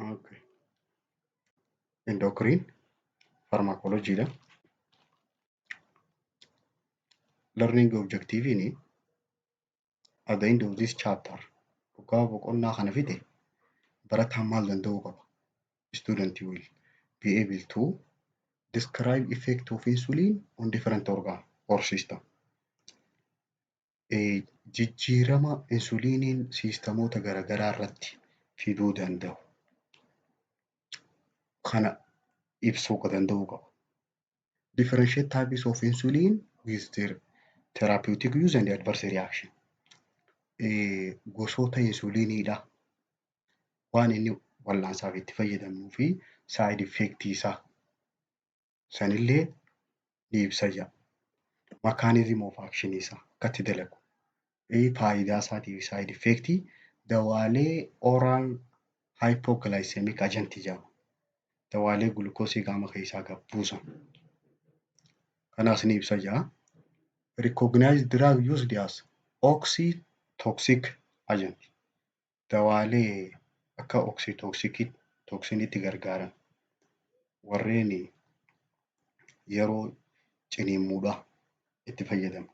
Okay. Endocrine pharmacology dha. Learning objective ini at the end of this chapter dhugaa boqonnaa kana fide barataan maal danda'uu qaba? Student will be able to describe effect of insulin on different organ or system. Jijjiirama insuliiniin siistamoota garaagaraa irratti fiduu danda'u kana ibsuu danda'uu qaba. Differentiate types of insulin with their therapeutic use and adverse reaction. Gosoota insuliiniidha waan inni wal'aansaaf itti fayyadamnuu fi side effect isaa sanillee ni ibsa jira. Mechanism of action isaa akkatti dalagu. Faayidaa isaatii fi side effect dawaalee oral hypoglycemic agent jedhama. Dawaalee gulukoosii qaama keessaa gad buusan. Kanas ni ibsa jira. Recognized drug used as oxytoxic agent. Dawaalee akka oxytoxinitti gargaaran warreen yeroo ciniinsuudhaaf itti fayyadamu.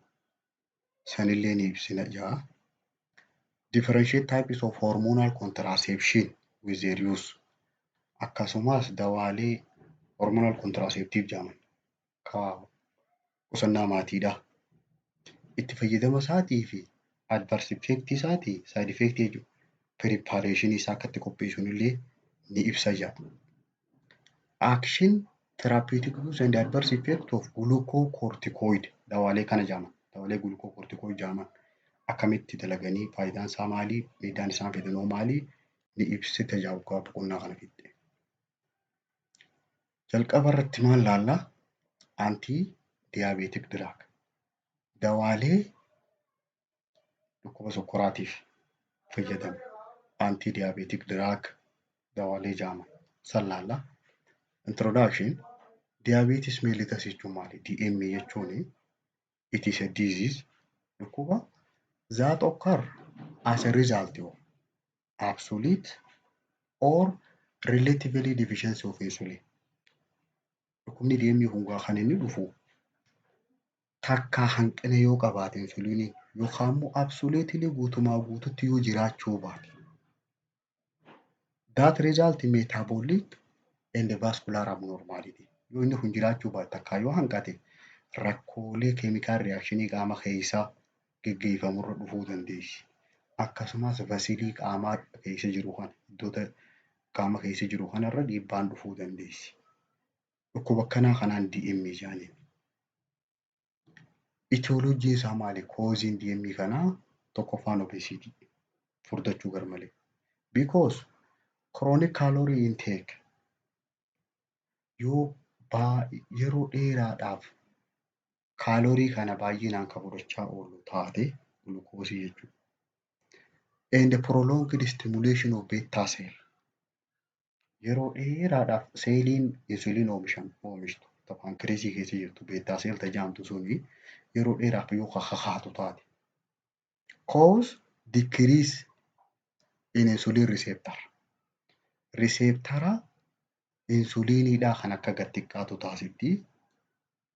Sanillee ni ibsina jira. Differentiate types of hormonal contraception with their use. Akkasumas dawaalee hormonal contraceptive jedhaman qusannaa maatiidha. Itti fayyadama isaatii fi adverse effect isaatii side effect jechuudha. Preparation isaa akkatti qopheessuun illee ni ibsa jira. Action therapeutic use and adverse effect of glucocorticoid dawaalee kana jedhaman. Dawaalee glucocorticoid jedhaman akkamitti dalaganii faayidaan isaa maali? Miidhaan isaan fidan maali? Ni ibsita jira boqonnaa kana fixee. Jalqaba irratti maal ilaalla? Anti-diabetic drug. Dawaalee dhukkuba sukkaaraatiif fayyadamu. Anti-diabetic drug dawaalee jedhaman san ilaalla. Introduction. Diabetes mellitus jechuun maali? DM jechuun it is a disease dhukkuba that occur as a result of absolute or relatively deficiency of insulin. Dhukkubni DM kun kan inni dhufu takka hanqina yoo qabaate insuliinii yookaan immoo absolutely guutumaa guututti yoo jiraachuu baate. That result in metabolic and vascular abnormality. Yoo inni kun jiraachuu baate takka yoo hanqate rakkoolee chemical reaction qaama keessaa geggeeffamurra dhufuu dandeessi. Akkasumas vasilii qaamaa keessa jiru kana iddoota qaama keessa jiru kanarra dhiibbaan dhufuu dandeessi. Dhukkuba akkanaa kanaan DM jedhaniin. Etioloojii isaa maali? Causein DM kanaa tokkoffaan obesity furdachuu garmalee. Because chronic calorie intake yoo yeroo dheeraadhaaf kaalorii kana baay'inaan kan fudhachaa oolu taate gulukoosii jechuudha. And prolonged stimulation of beta cell. Yeroo dheeraadhaaf seeliin insuliin oomishtu pankreesii keessa jirtu beta cell jedhamtu suni yeroo dheeraaf yoo kakaatu taate. Cause decrease in insulin receptor. Receptora insuliiniidhaa kan akka gad xiqqaatu taasisti.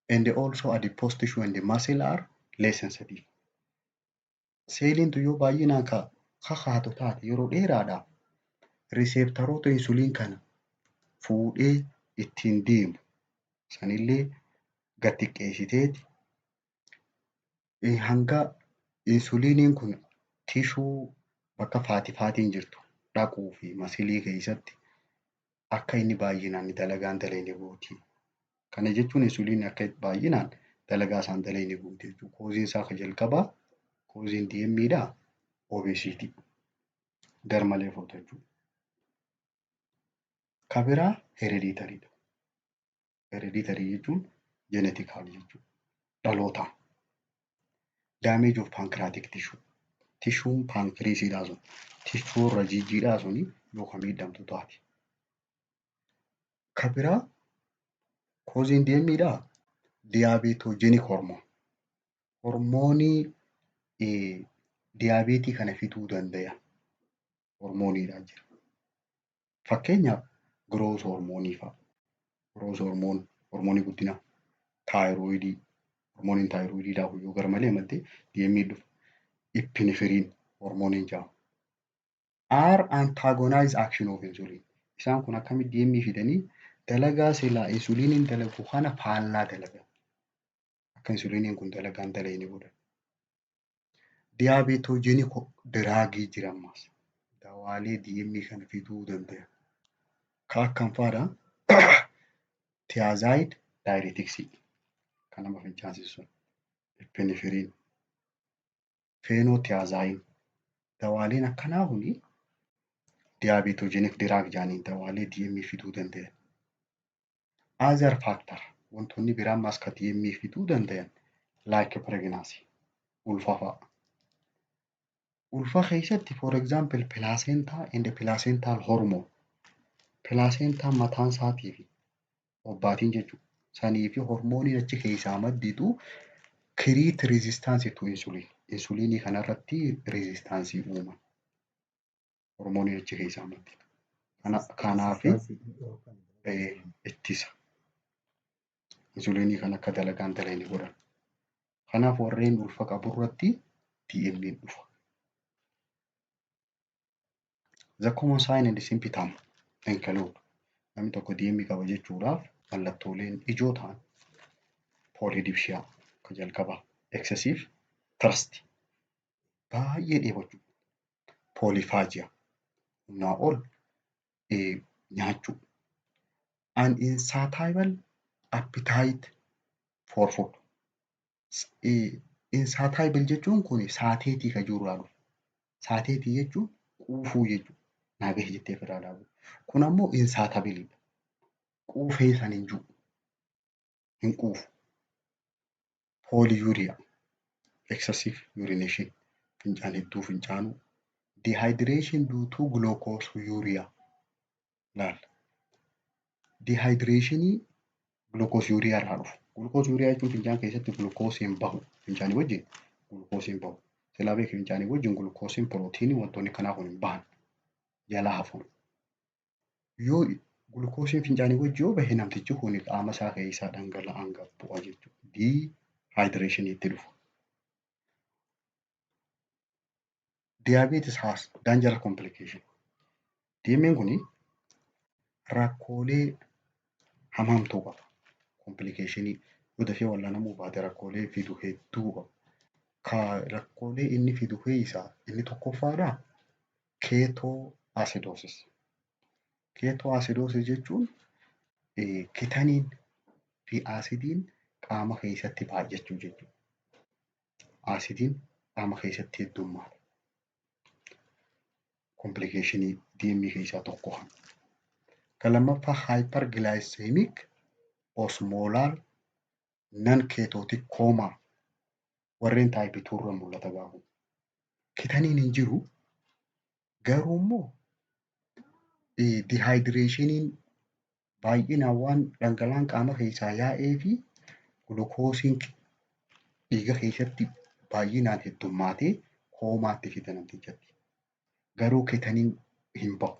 And also adipose tissue and the muscle are less sensitive. Seeliin yoo baay'inaan kakaatu taate yeroo dheeraadhaaf receptoroota insuliin kana fuudhee ittiin deemu sanillee gad xiqqeessiteeti hanga insuliiniin kun tishuu bakka faatiin jirtu dhaquu fi masilii keessatti akka inni baay'inaan dalagaan dalagne gooti. Kana jechuun insuliin akka baay'inaan dalagaa isaan dalagne gooti jechuudha. Koosiin isaa kan jalqabaa koosiin DM'dha obesity garmalee fudhachuu. Kan biraa hereditaryidha. Hereditary jechuun genetically jechuudha. Dhalootaan. Damage of pancreatic tissue. Tishuun pankreesiidhaa sun tishuu irra jijjiidhaa suni yookaan miidhamtu taate. Kan biraa koosiin DM'dha diyaabetogenic hormone. Hormoonii diyaabeetii kana fiduu danda'a. Hormooniidhaan jira. Fakkeenyaaf growth hormoonii fa'a. Growth hormoonii guddinaa, taayiroidii, hormooniin taayiroidii yoo garmalee madde DMA dhufa. Epinefriin hormooniin jedhamu. Are antagonize action of insulin. Isaan kun akkamitti DMA fidanii dalagaa silaa insuliiniin dalagu kana faallaa dalagan. Akka insuliiniin kun dalagaa hin dalagne godhan. Diyaabetoojenik diraagii jira ammas. Dawaalee DMA kana fiduu danda'an. Kan akkam fa'aadha? Thiazide diureticsii kan nama fincaansisu. Epinefriin, phenothiazine. Dawaaleen akkanaa kuni diyaabetoojenik diraag jedhaniin dawaalee DMA fiduu danda'an. Other factor wantoonni biraa ammas kan DMA fiduu danda'an like pregnancy, ulfa fa'a. Ulfa keessatti for example placenta and placental hormone. Placentaan mataan isaatii fi obbaatiin jechuudha. Sanii fi hormooniin achi keessaa madditu create resistance to insulin. Insuliinii kanarratti resistaansii uuman. Hormooniin achi keessaa madditu. Kanaaf ittisa. Insuliinii kan akka dalagaa hin dalagne godhan. Kanaaf warreen ulfa qabu irratti DMA dhufa. The common sign and symptom include namni tokko DMA qaba jechuudhaaf mallattooleen ijoo ta'an polydipsia kan jalqabaa, excessive thirst baay'ee dheebachuu, polyphagia humnaa ol nyaachuu, insatiable appetite for food. Insatiable jechuun kun saateetii kan jiru dhaabu. Saateetii jechuun quufuu jechuudha. Naagahe jettee ofirraa dhaabu. Kun ammoo insatiabilidha. Quufee san hin jiru. Hin quufu. Polyuria, excessive urination, fincaan hedduu fincaanuu, dehydration due to glucoseuria. Laal. Dehydrationii glucoseuria irraa dhufu. Glucoseuria jechuun fincaan keessatti glukoosiin bahu. Fincaanii wajjin glukoosiin bahu. Silaa beeki fincaanii wajjin glukoosiin pirootiinii wantoonni kanaa kun hin bahan. Jalaa hafuun. Yoo glukoosiin fincaanii wajjin yoo bahe namtichi kun qaama isaa keessaa dhangala'aan gad bu'a jechuudha. Dehydrationii itti dhufu. Diabetes has dangerous complication. DMA'n kuni rakkoolee hamtuu qaba. Complicationii yoo dafee wal'aanamuu baate rakkoolee fidu hedduu qaba. Rakkoolee inni fidu keessaa inni tokkoffaadha keetoo acidosis. Keetoo acidosis jechuun ketaniin fi aasidiin qaama keessatti baay'achuu jechuudha. Aasidiin qaama keessatti heddummaata. Complicationii DMA keessaa tokko. Kan lammaffaa hyperglycemic osmolar non-ketotic coma warreen taayipii 2 irra mul'ata gaafa. Ketaniin hin jiru garuu immoo dehydratiniin baay'inaan waan dhangala'aan qaama keessaa yaa'ee fi gulukoosiin dhiiga keessatti baay'inaan heddummaatee koomaatti fida namtichatti. Garuu ketaniin hin bahu.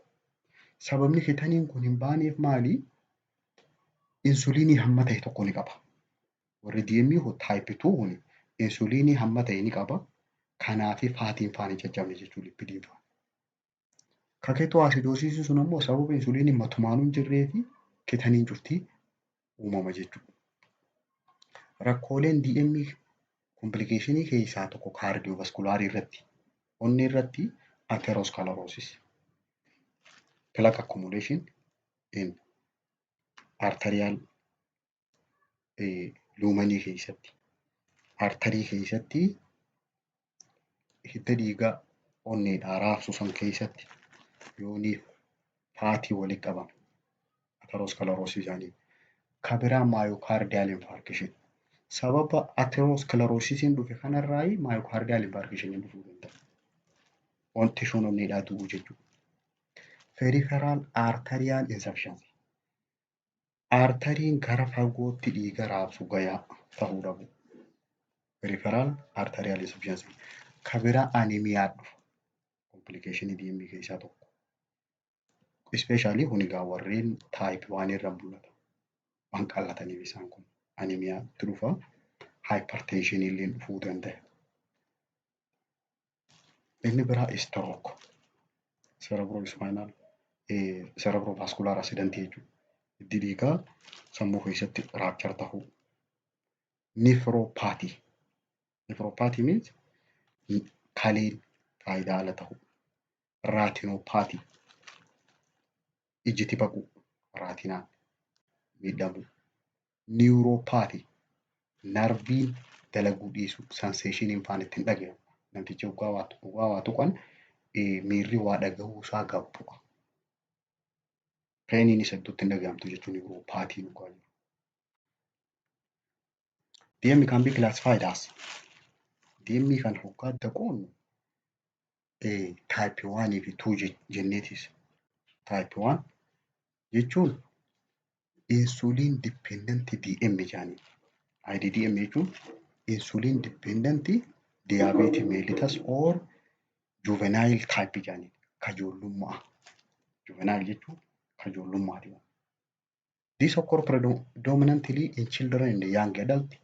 Sababni ketaniin kun hin baaneef maali? Insuliinii hamma ta'e tokko ni qaba. Warri DMA taayipii 2 kun insuliinii hamma ta'e ni qaba. Kanaaf faatiin faana hin caccabne jechuudha lipidiin faana. Kan keetoo acidosis sun ammoo sababa insuliiniin matumaanuu hin jirree fi ketaniin cuftii uumama jechuudha. Rakkooleen DMA complicationii keessaa tokko kaardiyoovaskularii irratti, onnee irratti atherosclerosis, plaque accumulation in arterial luumanii keessatti, arterii keessatti hidda dhiigaa onneedhaa raabsu san keessatti yoonii faatii walitti qabame atherosclerosis isaanii. Kan biraa myocardial infarction. Sababa atherosclerosisiin dhufe kanarraa myocardial infarction dhufuu danda'a. Wanti sun onneedhaa du'uu jechuudha. Peripheral arterial insufficiency. Arteriin gara fagootti dhiiga raabsu gayaa ta'uu dhabu. Peripheral arterial insufficiency. Kan biraa anemiyaa dhufa. Complicationii DMA keessaa tokko. Ispeeshaalii kun egaa warreen taayip 1 irra mul'ata. Waan qal'ataniif isaan kun anemiyaatti dhufa. Hypertension illee dhufuu danda'a. Inni biraa stroke, cerebrovascular accident jechuudha. Hiddi dhiigaa sammuu keessatti raapchar ta'uu. Nephropathy. Nephropathy means kaleen faayidaa ala ta'uu. Retinopathy. Ijji baquu, raatinaan miidhamuu. Neuropathy. Narviin dalaguu dhiisuu, senseeshiniin faan ittiin dhagahamu. Namtichi waa tuqan miirri waa dhagahuu isaa gabbu'a. Peeniin isa iddootti hin dhagahamtu jechuun neuropathy dhugaa jiru. DM can be classified as DM kan hoggaa adda qoonnu type 1 fi 2 jenneetis. Type 1 jechuun insulin dependent DM jaanii. IDDM jechuun insulin dependent diabetes mellitus or juvenile type jaanii. Kajoollummaa. Juvenile jechuun kajoollummaati. This occur predominantly in children and young adults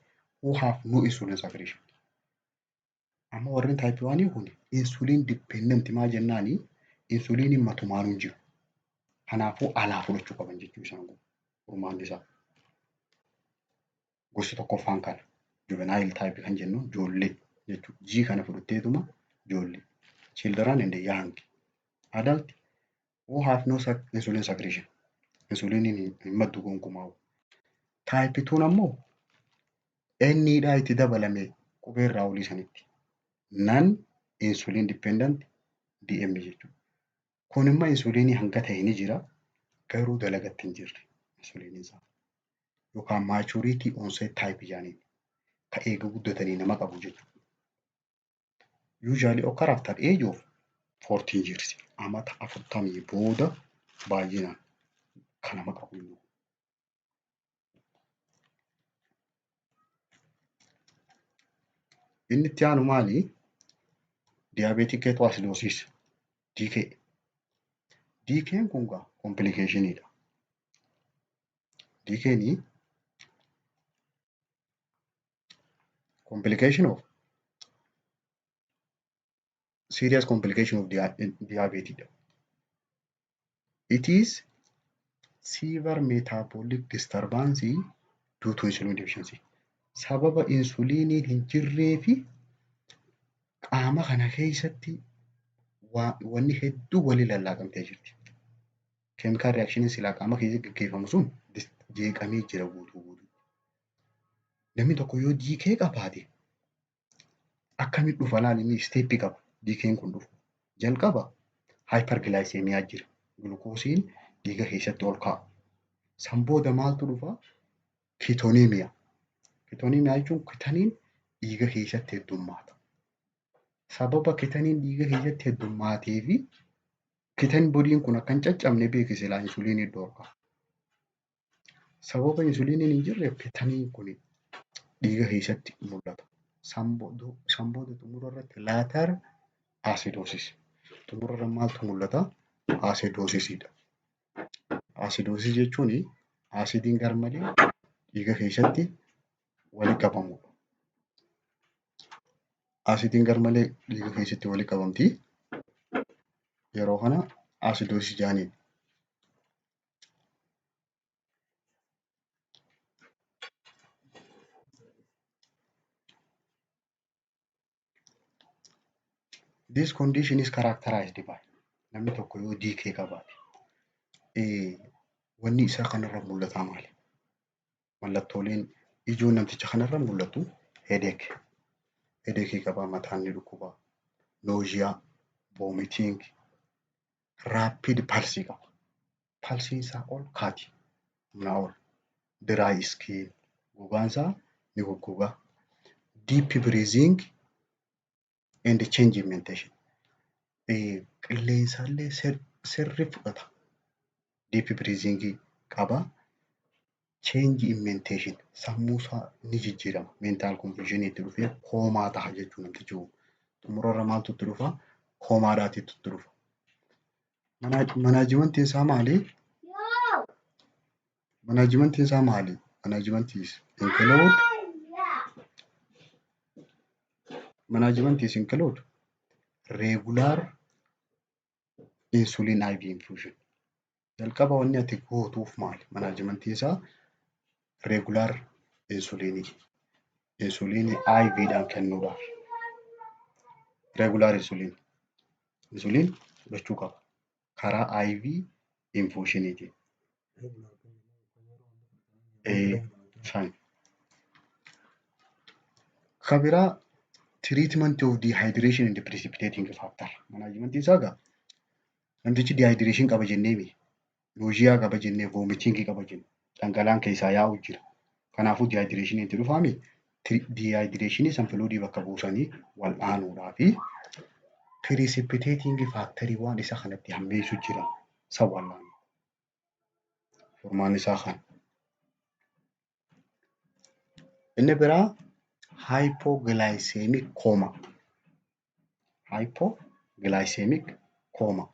who have no insulin secretion. Amma warreen type 1 kun insulin dependent maa jennaani insuliiniin matumaan hin jiru. Kanaafuu alaa fudhachuu qaban jechuu isaan kun furmaanni isaa. Gosti tokkoffaan kana juvenile type kan jennu ijoollee jechuudha. G kana fudhatteetuma ijoollee. Children and young adult who have no insulin secretion. Insuliiniin hin maddu gonkumaa. Type 2 ammoo Nidhaa itti dabalame qubee irraa olii sanitti. Non insulin dependent DM jechuudha. Kun immoo insuliinii hanga ta'e ni jira garuu dalagatti hin jirre insuliiniin isaa. Yookaan maturity onset type jaaniin ka eega guddatanii nama qabu jechuudha. Usually occur after age of 14 years. Amata 40 booda baay'inaan kan nama qabu. Inni itti aanu maali? Diabetic ketoacidosis DK. DK'n kun gaa complicationidha. DK'n complication of serious complication of diabetes. It is severe metabolic disturbance due to insulin deficiency. Sababa insuliiniin hin jirree fi qaama kana keessatti wanni hedduu walii lallaaqamtee jirti. Chemical reaction silaa qaama keessatti gaggeeffamu sun jeeqamee jira guutuu. Namni tokko yoo DK qabaate akkamitti dhufa laali steepii qaba. DK'n kun dhufu. Jalqaba hyperglycemia jira. Gulukoosiin dhiiga keessatti ol ka'a. San booda maaltu dhufa? Ketonemia. Ketonemia jechuun ketaniin dhiiga keessatti heddummaata. Sababa ketaniin dhiiga keessatti heddummaatee fi ketan bodiin kun akka hin caccabne beeki silaa insuliinii iddoo ol ka'a. Sababa insuliiniin hin jirreef ketaniin kun dhiiga keessatti mul'ata. San booda xumura irratti latar acidosis. Xumura irra maaltu mul'ata? Acidosisidha. Acidosis jechuun acidiin garmalee dhiiga keessatti walitti qabamudha. Acidiin garmalee dhiiga keessatti walitti qabamti. Yeroo kana acidosis jaaniin. This condition is characterized by namni tokko yoo DK qabaate wanni isaa kanarra mul'ata maali? Mallattooleen ijoon namticha kanarra mul'atu headache. Headache qaba, mataan ni dhukkuba, nausea, vomiting, rapid pulse qaba. Pulsiin isaa ol kaati. Humnaa ol. Dry skin. Gogaan isaa ni goggoga. Deep breathing and change in mentation. Qilleensaallee sirri fudhata. Deep breathing qaba. Change in mentation. Sammuu isaa ni jijjiirama. Mental confusion itti dhufee koomaa ta'a jechuun namtichi xumura irra maaltu itti dhufa? Koomaadhaatti itti dhufa. Manaajimentiin isaa maali? Manaajimentiin isaa maali? Management is include regular insulin IV infusion. Jalqaba wanni ati gootuuf maali? Manaajimentiin isaa regular insulinii IVdhaan kennuudhaaf. Regular insulin fudhachuu qaba. Karaa IV infusioniitiin. Kan biraa treatment of dehydration and precipitating factor. Manaajimentiin isaa egaa namtichi dehydration qaba jenneemi. Nausea qaba jennee, vomiting qaba jennee, dhangala'aan keessaa yaa'u jira. Kanaafuu dehydration itti dhufaami. Dehydration san fluidii bakka buusanii wal'aanuudhaa fi precipitating factory waan isa kanatti hammeessu jira. San wal'aanu. Furmaan isaa kana. Inni biraa hypoglycemic coma. Hypoglycemic coma.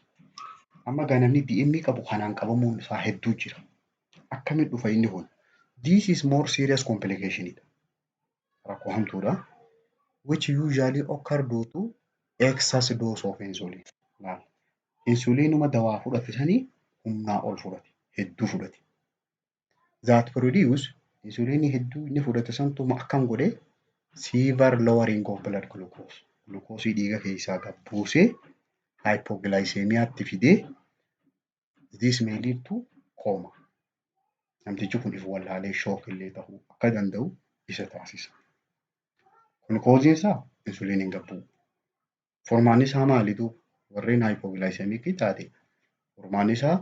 Amma ganamni DM qabu kanaan qabamuun isaa hedduu jira. Akkamiin dhufa inni kun? This is more serious complication. Rakkoo hamtuudha. Which usually occur due to excess dose of insulin. Insulinuma dawaa fudhatisanii humnaa ol fudhate. Hedduu fudhate. That produce insulinii hedduu inni fudhate santuma akkam godhee severe lowering of blood glucose. Glukoosii dhiiga keessaa gad buusee hypoglycemiaatti fidee this may lead to coma. Namtichi kun if wallaalee shock illee ta'uu akka danda'u isa taasisa. Kun koziin isaa insuliiniin gad bu'u. Furmaan isaa maalitu? Warreen hypoglycemic taate furmaan isaa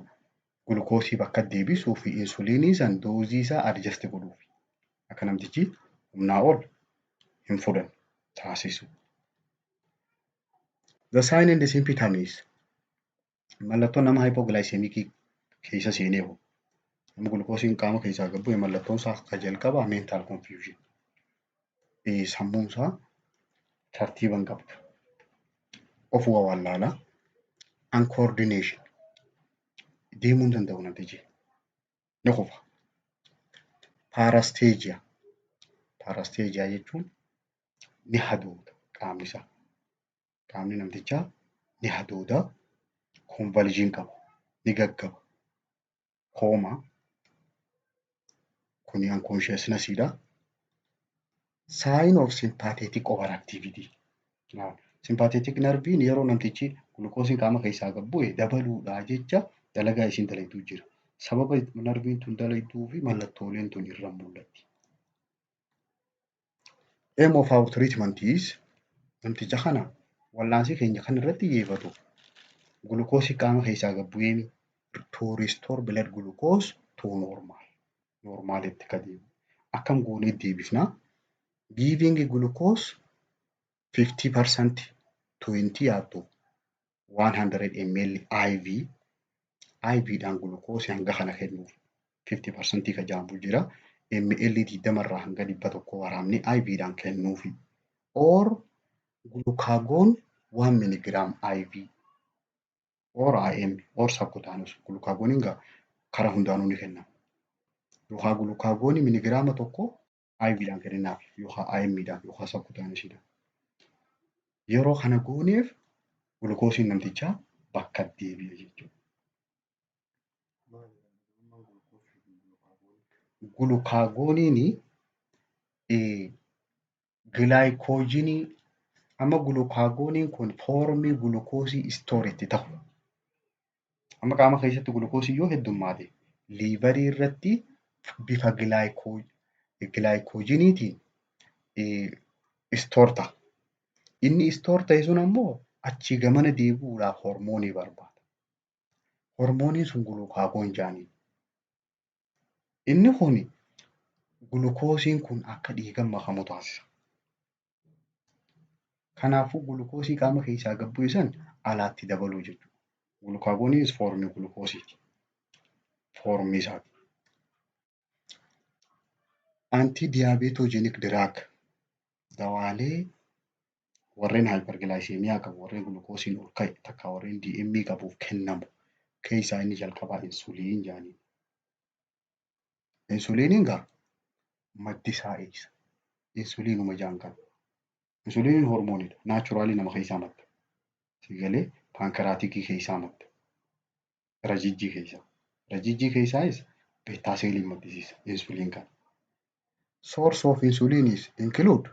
gulukoosii bakka deebisuu fi insuliinii san doozii isaa adjust godhuuf. Akka namtichi humnaa ol hin fudhanne taasisu. The sign and the symptoms. Mallattoon nama hypoglycemic keessa seenee hoo. Nama gulukoosiin qaama keessaa gad bu'e mallattoon isaa akka jalqabaa mental confusion. Sammuun isaa tartiiba hin qabdu. Of wallaalaa. Uncoordination. Deemuu hin danda'u namtichi. Ni kufa. Parastegia. Parastegia jechuun ni hadooda qaamni isaa. Qaamni namtichaa ni hadooda. Convulsion qaba. Ni gaggaba. Coma. Kuni unconsciousness-dha. Sign of sympathetic overactivity. Sympathetic nerviin yeroo namtichi gulukoosiin qaama keessaa gad bu'e dabaluudhaa jecha dalagaa isiin dalagdu jira. Sababa narviin tun dalagduu fi mallattooleen tun irra mul'atti. Aim of our treatment is namticha kana wallaansii keenya kan irratti xiyyeeffatu gulukoosii qaama keessaa gad bu'een to restore blood glucose to normal. Normaalitti ka deemu. Akkam goonee deebifnaa? Giving glucose 50% 20 to 100 ml IV. IVdhaan gulukoosii hanga kana kennuuf 50% ka jaambu jira. ml 20 irraa hanga 100 waraabni IVdhaan kennuufi. Or glucagon 1 mg IV. Or IM or subcutaneous. Glucagoniin karaa hundaanuu ni kennama. Yookaan glucagonii miligiraama tokko IVdhaan kennaaf yookaan IMdhaan yookaan subcutaneousdhaan. Yeroo kana gooneef gulukoosiin namtichaa bakka deebi'e jechuudha. Glucagoniin glycogenii amma glucagoniin kun foormii gulukoosii stooritti ta'u. Amma qaama keessatti gulukoosii yoo heddummaate liivarii irratti bifa glycogeniitiin stoor ta'a. Inni stoor ta'e sun ammoo achii gamana deebi'uudhaaf hormoonii barbaada. Hormooniin sun gulucaagoon jaanii. Inni kun gulukoosiin kun akka dhiigan makamu taasisa. Kanaafuu gulukoosii qaama keessaa gad bu'e san alaatti dabaluu jechuudha. Gulucaagoniinis foormii gulukoosiiti. Foormii isaati. Antidiabetogenic drug. Dawaalee warreen hyperglycemia qabu warreen gulukoosiin ol ka'e takka warreen DM qabuuf kennamu keessaa inni jalqabaa insuliin jedhanii. Insuliiniin gaa maddi isaa eessa? Insuliinuma jedhan kana. Insuliiniin hormoonidha. Naachuraalii nama keessaa madda. Sigalee paankiraatikii keessaa madda. Rajijjii keessaa. Rajijjii keessaayis beettaaseeliin maddisiisa insuliin kana. Source of insulin is include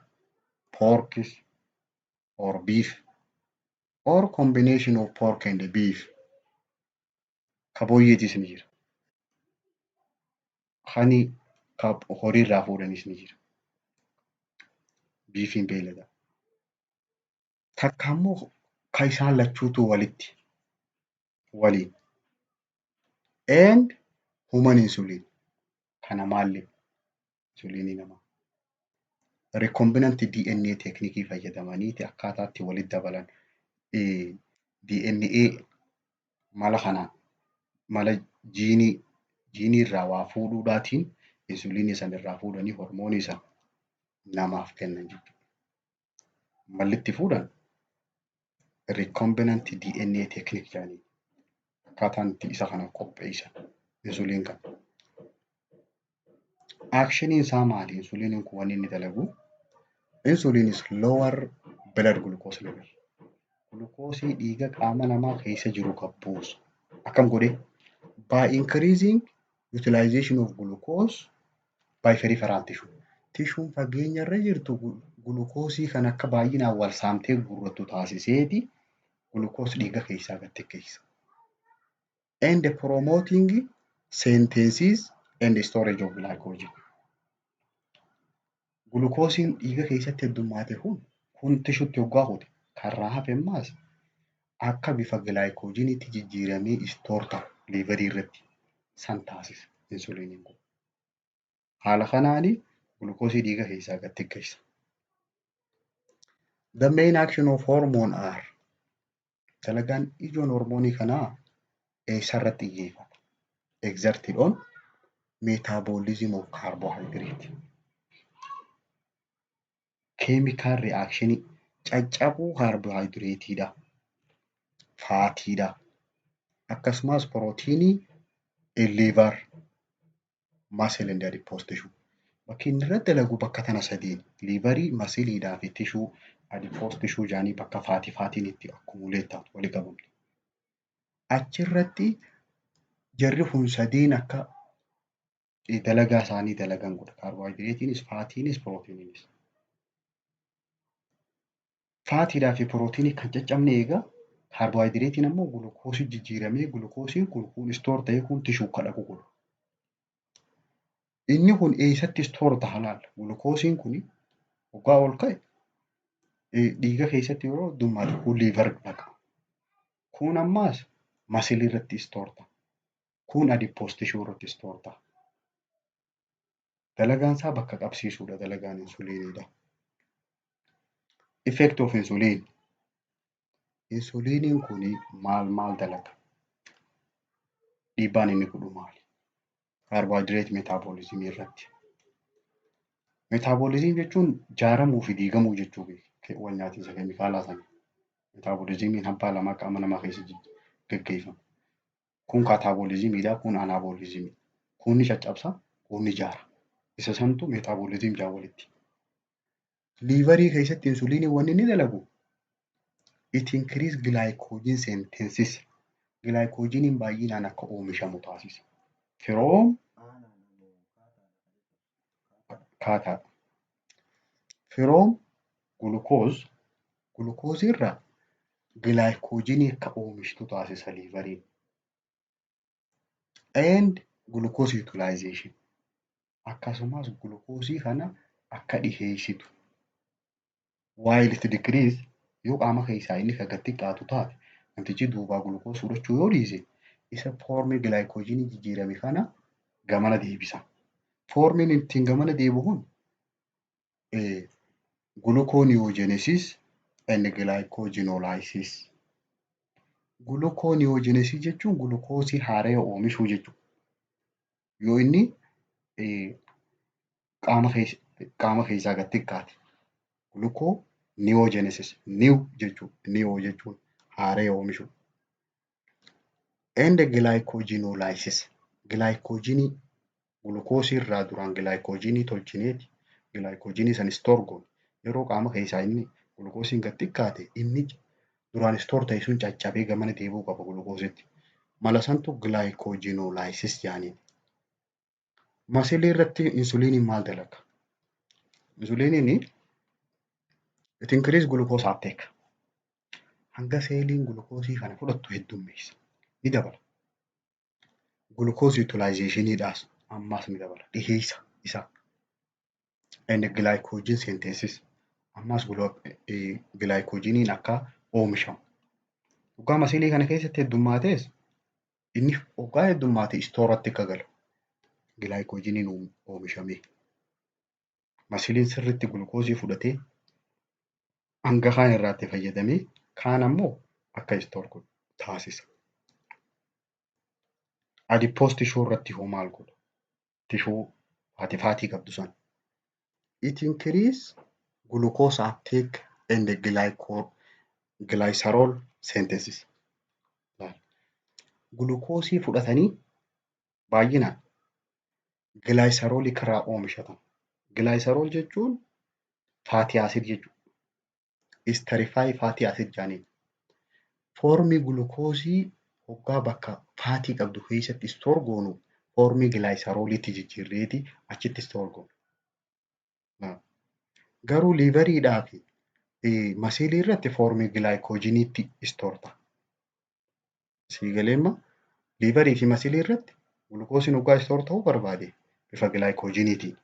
pork or beef or combination of pork and beef. Kabooyyeetis ni jira. Kan horiirraa fuudhanis ni jira. Biifiin beeylada. Takka immoo kan isaan lachuutu waliin. And human insulin. Kana maallee insuliinii namaa. Recombinant DNA teknikii fayyadamaniiti akkaataa itti walitti dabalan DNA mala kanaan mala jiinii irraa waa fuudhuudhaatiin insuliinii san irraa fuudhanii hormoonii san namaaf kennan jechuudha. Malli itti fuudhan recombinant DNA teknik jedhanii akkaataan itti isa kana qopheessan insuliin kana. Actioniin isaa maali? Insuliiniin kun waan inni dalagu insuliin is lower blood glucose level. Gulukoosii dhiiga qaama namaa keessa jiru kan buusu. Akkam godhee? By increasing utilization of glucose by peripheral tissue. Tishuun fageenya irra jirtu gulukoosii kan akka baay'inaan wal saamtee guurrattu taasiseeti gulukoos dhiiga keessaa gad xiqqeessa. And promoting synthesis and storage of glycogen. Gulukoosiin dhiiga keessatti heddummaate kun tishuutti hoggaa hoote karraa hafe ammaas akka bifa gilaayikoojiniitti jijjiiramee istoor ta'u liiverii irratti san taasisa insuliiniin kun. Haala kanaani gulukoosii dhiiga keessaa gad xiqqeessa. The main action of hormone are dalagaan ijoon hormoonii kanaa eessarratti xiyyeeffata? Exerted on metabolism of carbohydrate. Chemical reaction caccabuu kaarbohaayidireetiidha. Faatiidha. Akkasumas pirootiinii liver muscle and adipose tissue. Bakki inni irratti dalagu bakka tana sadiin liverii, masiliidhaa fi tishuu adipose tissuu jedhanii bakka faatiin itti akkumuleet taatu walii qabamte. Achirratti jarri kun sadiin akka dalagaa isaanii dalagan godha. Kaarbohaayidireetiinis, faatiinis, pirootiiniinis. Faatiidhaa fi pirootiinii kan caccabne egaa kaarbohaayidireetiin ammoo gulukoosii jijjiiramee gulukoosiin kun istoor ta'ee kun tishuu akka dhaqu godha. Inni kun eessatti istoor ta'a laalla? Gulukoosiin kun hoggaa ol ka'e dhiiga keessatti yeroo heddummaatu kun liiver dhaqa. Kun ammaas masilii irratti istoor ta'a. Kun adipoos tishuu irratti istoor ta'a. Dalagaan isaa bakka qabsiisuudha dalagaan insuliiniidha. Effect of insulin. Insuliiniin kun maal dalaga? Dhiibbaan inni godhu maali? Kaarbohaayidireet meetaaboolizimii irratti. Meetaaboolizimii jechuun jaaramuu fi diigamuu jechuu wal nyaatiinsa keemikaalaa sana. Meetaaboolizimiin hambaa lamaa qaama namaa keessa gaggeeffama. Kun kaataaboolizimiidha, kun anaaboolizimii. Kun ni caccabsa, kun ni jaara. Isa santu meetaaboolizimii jedhama walitti. Liiverii keessatti insuliiniin wanni inni dalagu it increase glycogen synthesis. Glycogeniin baay'inaan akka oomishamu taasisa. From gulukoosii irraa glycogenii akka oomishtu taasisa liiveriin. And glucose utilization. Akkasumas gulukoosii kana akka dhiheessitu. While it decrease yoo qaama keessaa inni kan gad xiqqaatu taate namtichi duubaa gulukoos fudhachuu yoo dhiise isa foormii gilaayikoojinii jijjiirame kana gamana deebisa. Foormiin ittiin gamana deebi'u kun gulukooniyogenesis and glycogenolysis. Gulukooniyogenesis jechuun gulukoosii haara'e oomishuu jechuudha. Yoo inni qaama keessaa gad xiqqaate gulukooniyogenesis niw jechuudha. Niw jechuun haara'e oomishuu. and glycogenolysis. Glycogenii gulukoosii irraa duraan glycogenii tolchineeti glycogenii san store goona. Yeroo qaama keessaa inni gulukoosiin gad xiqqaate inni duraan store ta'e sun caccabee gamana deebi'uu qaba gulukoositti. Mala santu glycogenolysis jedhaniin. Masilii irratti insuliiniin maal dalaga? Insuliiniin it increase glucose uptake. Hanga seeliin gulukoosii kana fudhattu heddummeessa. Ni dabala. Glucose utilizationidhaas ammas ni dabala. Dhiheessa isaa. And glycogen synthesis. Ammas glycogeniin akka oomishamu. Dhugaa masilii kana keessatti heddummaates inni dhugaa heddummaate stooratti akka galu. Glycogeniin oomishamee. Masiliin sirriitti gulukoosii fudhatee hanga kaan irraatti fayyadamee kaan ammoo akka store godhu taasisa. Adipose tissue irratti hoo maal godha? Tissue faatii qabdu san. It increase glucose uptake and glycerol synthesis. Gulukoosii fudhatanii baay'inaan glycerolii irraa oomishatan. Glycerol jechuun fatty acid jechuudha. Esterified fatty acid jedhaniin. Foormii gulukoosii hoggaa bakka faatii qabdu keessatti store goonu foormii glyceroliitti jijjiirreeti achitti store goonu. Garuu liiveriidhaa fi masilii irratti foormii glycogeniitti store ta'a. Siigaleemma liiverii fi masilii irratti gulukoosiin hoggaa store ta'uu barbaade bifa glycogeniitiin.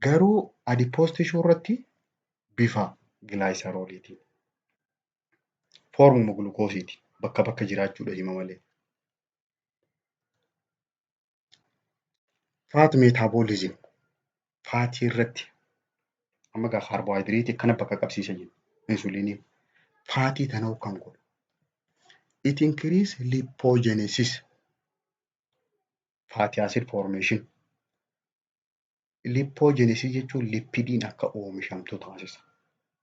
Garuu adipose tissue irratti bifa glyceroliitiin. Foormuma gulukoosiiti. Bakka jiraachuudha hima malee. Fat metabolism. Faatii irratti amma gaa kaarboohayidireetii akkana bakka qabsiisa jenna. Insuliiniin. Faatii tanaa kan godhu. It increase lipogenesis. Fatty acid formation. Lipogenesis jechuun lipidiin akka oomishamtu taasisa.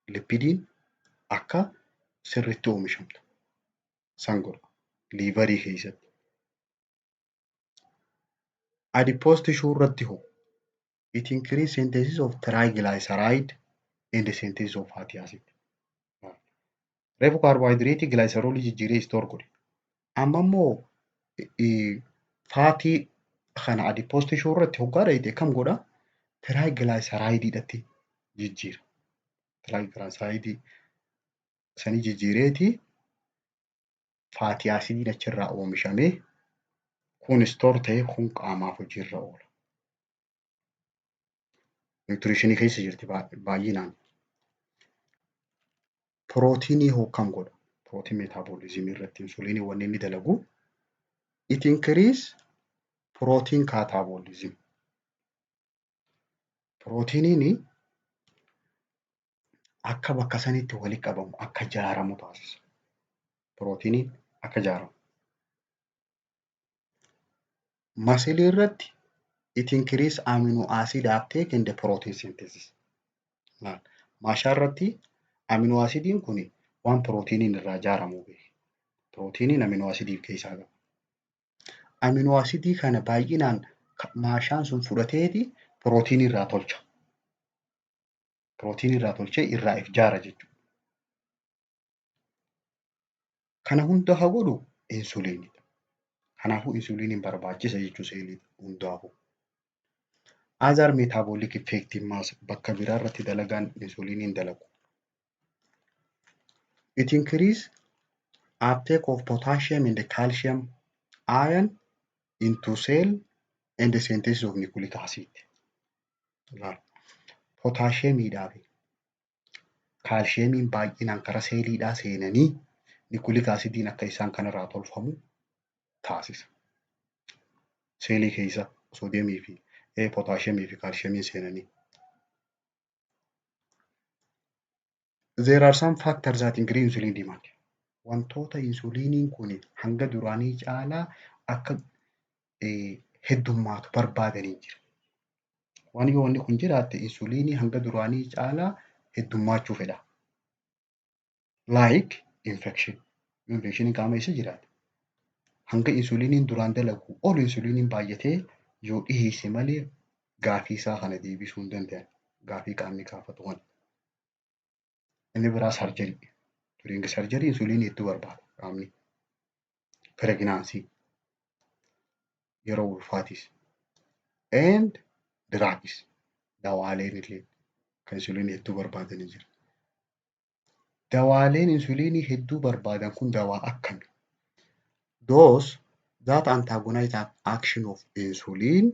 Lipidiin akka sirriitti oomishamtu. San godha. Liiverii keessatti. Adipose tissue irratti hoo it increase synthesis of triglyceride and the synthesis of fatty acid. Reefu kaarboohayidireetii glycerolii jijjiiree store godhe. Amma immoo faatii kana adipose tissue irratti hoggaa dhayite kam godha? Triglycerideedhatti jijjiira. Triglyceride sanii jijjiireeti fatty acidiin achirraa oomishamee kun store ta'ee kun qaamaaf hojiirra oola. Nutritionii keessa jirti baay'inaan. Pirootiinii hoo kam godha? Protein metabolism irratti insuliinii wanni inni dalagu. It increase protein catabolism. Pirootiiniin akka bakka sanitti walitti qabamu akka jaaramu taasisa. Pirootiiniin akka jaaramu. Masilii irratti it increase amino acid uptake and the protein synthesis. Maashaa irratti amino acidiin kun waan pirootiiniin irraa jaaramu beeku. Pirootiiniin amino acidiif keessaa qaba. Amino acidii kana baay'inaan maashaan sun fudhateeti pirootiinii irraa tolcha. Pirootiinii irraa tolchee irraa if jaara jechuudha. Kana hunda haa godhu insuliinidha. Kanaafuu insuliiniin barbaachisa jechuu seelii hundaafuu. Other metabolic effective mass bakka biraa irratti dalagaan insuliiniin dalagu. It increase uptake of potassium and calcium ion into cell and the synthesis of nucleic acid. Potassiumiidhaa fi kaalshiyeemiin baay'inaan karaa seeliidhaa seenanii nucleic acidiin akka isaan kanarraa tolfamu taasisa. Seelii keessa soodiyemii fi potassiumii fi kaalshiyeemiin seenanii. There are some factors that increase insulin demand. Wantoota insuliiniin kun hanga duraanii caalaa akka heddummaatu barbaadanii jira. Waan yoo wanni kun jiraatte insuliinii hanga duraanii caalaa heddummaachuu fedha. Like infection. Infection qaama keessa jiraata. hanga insuliiniin duraan dalagu ol insuliiniin baay'atee yoo dhiheesse malee gaafii isaa kana deebisuu hin danda'an. Gaafii qaamni gaafatu kana. Inni biraa sarjarii. During sarjarii insuliinii hedduu barbaada qaamni. Piregnaansii yeroo ulfaatis. And drugs dawaaleen illee kan insuliinii hedduu barbaadan jira. Dawaaleen insuliinii hedduu barbaadan kun dawaa akkamii? Those that antagonize the action of insulin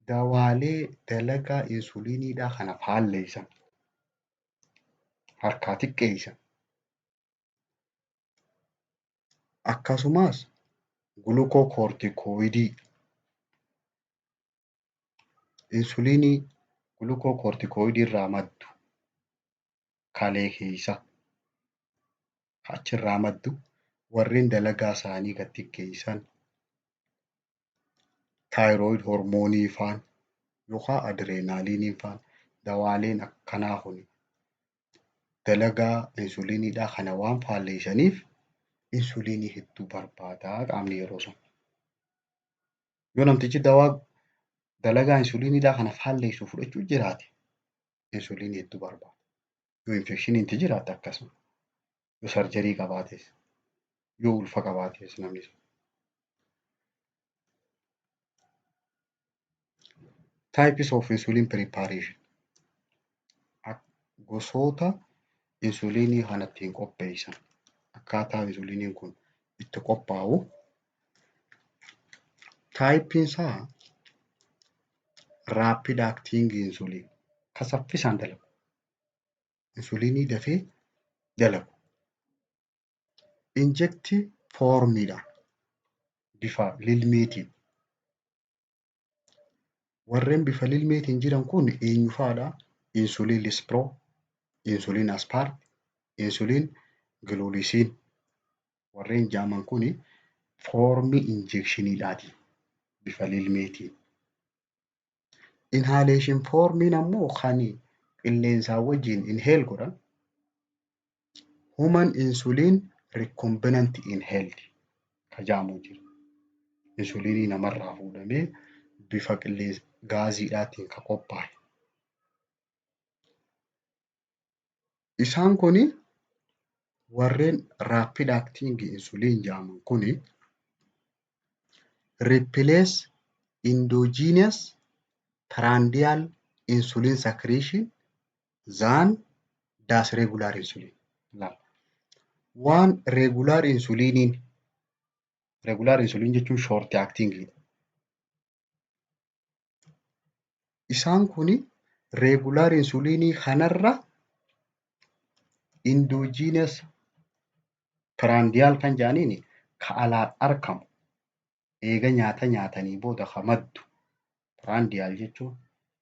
dawaalee dalagaa insuliiniidhaa kana faalleessan harkaa xiqqeessan akkasumas gulukokortikoidii insuliinii gulukokortikoidii irraa maddu kalee keessa achirraa maddu warreen dalagaa isaanii gad xiqqeessan taayiroid hormoonii faan yookaan adreenaaliinii faan dawaaleen akkanaa kun dalagaa insuliiniidhaa kana waan faalleessaniif insuliinii hedduu barbaadaa qaamni yeroo sun. Yoo namtichi dawaa dalagaa insuliiniidhaa kana faalleessu fudhachuu jiraate insuliinii hedduu barbaada. Yoo infekshiniin jiraate akkasuma. Yoo sarjarii qabaates yoo ulfa qabaates namni sun. Types of insulin preparation gosoota insuliinii kana ittiin qopheessan akkaataa insuliiniin kun itti qophaa'u taayipiin isaa rapid acting insulin ka saffisaan dalagu insuliinii dafee dalagu injecti foormiidhaan bifa lilmeetiin warreen bifa lilmeetiin jiran kun eenyu fa'aadha? Insuliin lispiroo, insuliin aspaart, insuliin giluulisiin warreen jedhaman kun foormii injekshiniidhaati bifa lilmeetiin. Inhaleeshin foormiin ammoo kan qilleensaan wajjin inheel godhan human insuliin recombinant inhaled ka jedhamu jira. Insuliinii namarraa fuudhamee bifa gaaziidhaatiin ka qophaa'e. Isaan kun warreen rapid acting insulin jedhaman kun replace endogenous prandial insulin secretion than does regular insulin. Waan regular insulin jechuun short acting isaan kun regular insulinii kanarra endogenous prandial kan jedhaniin ka alaa argamu eega nyaata nyaatanii booda ka maddu prandial jechuun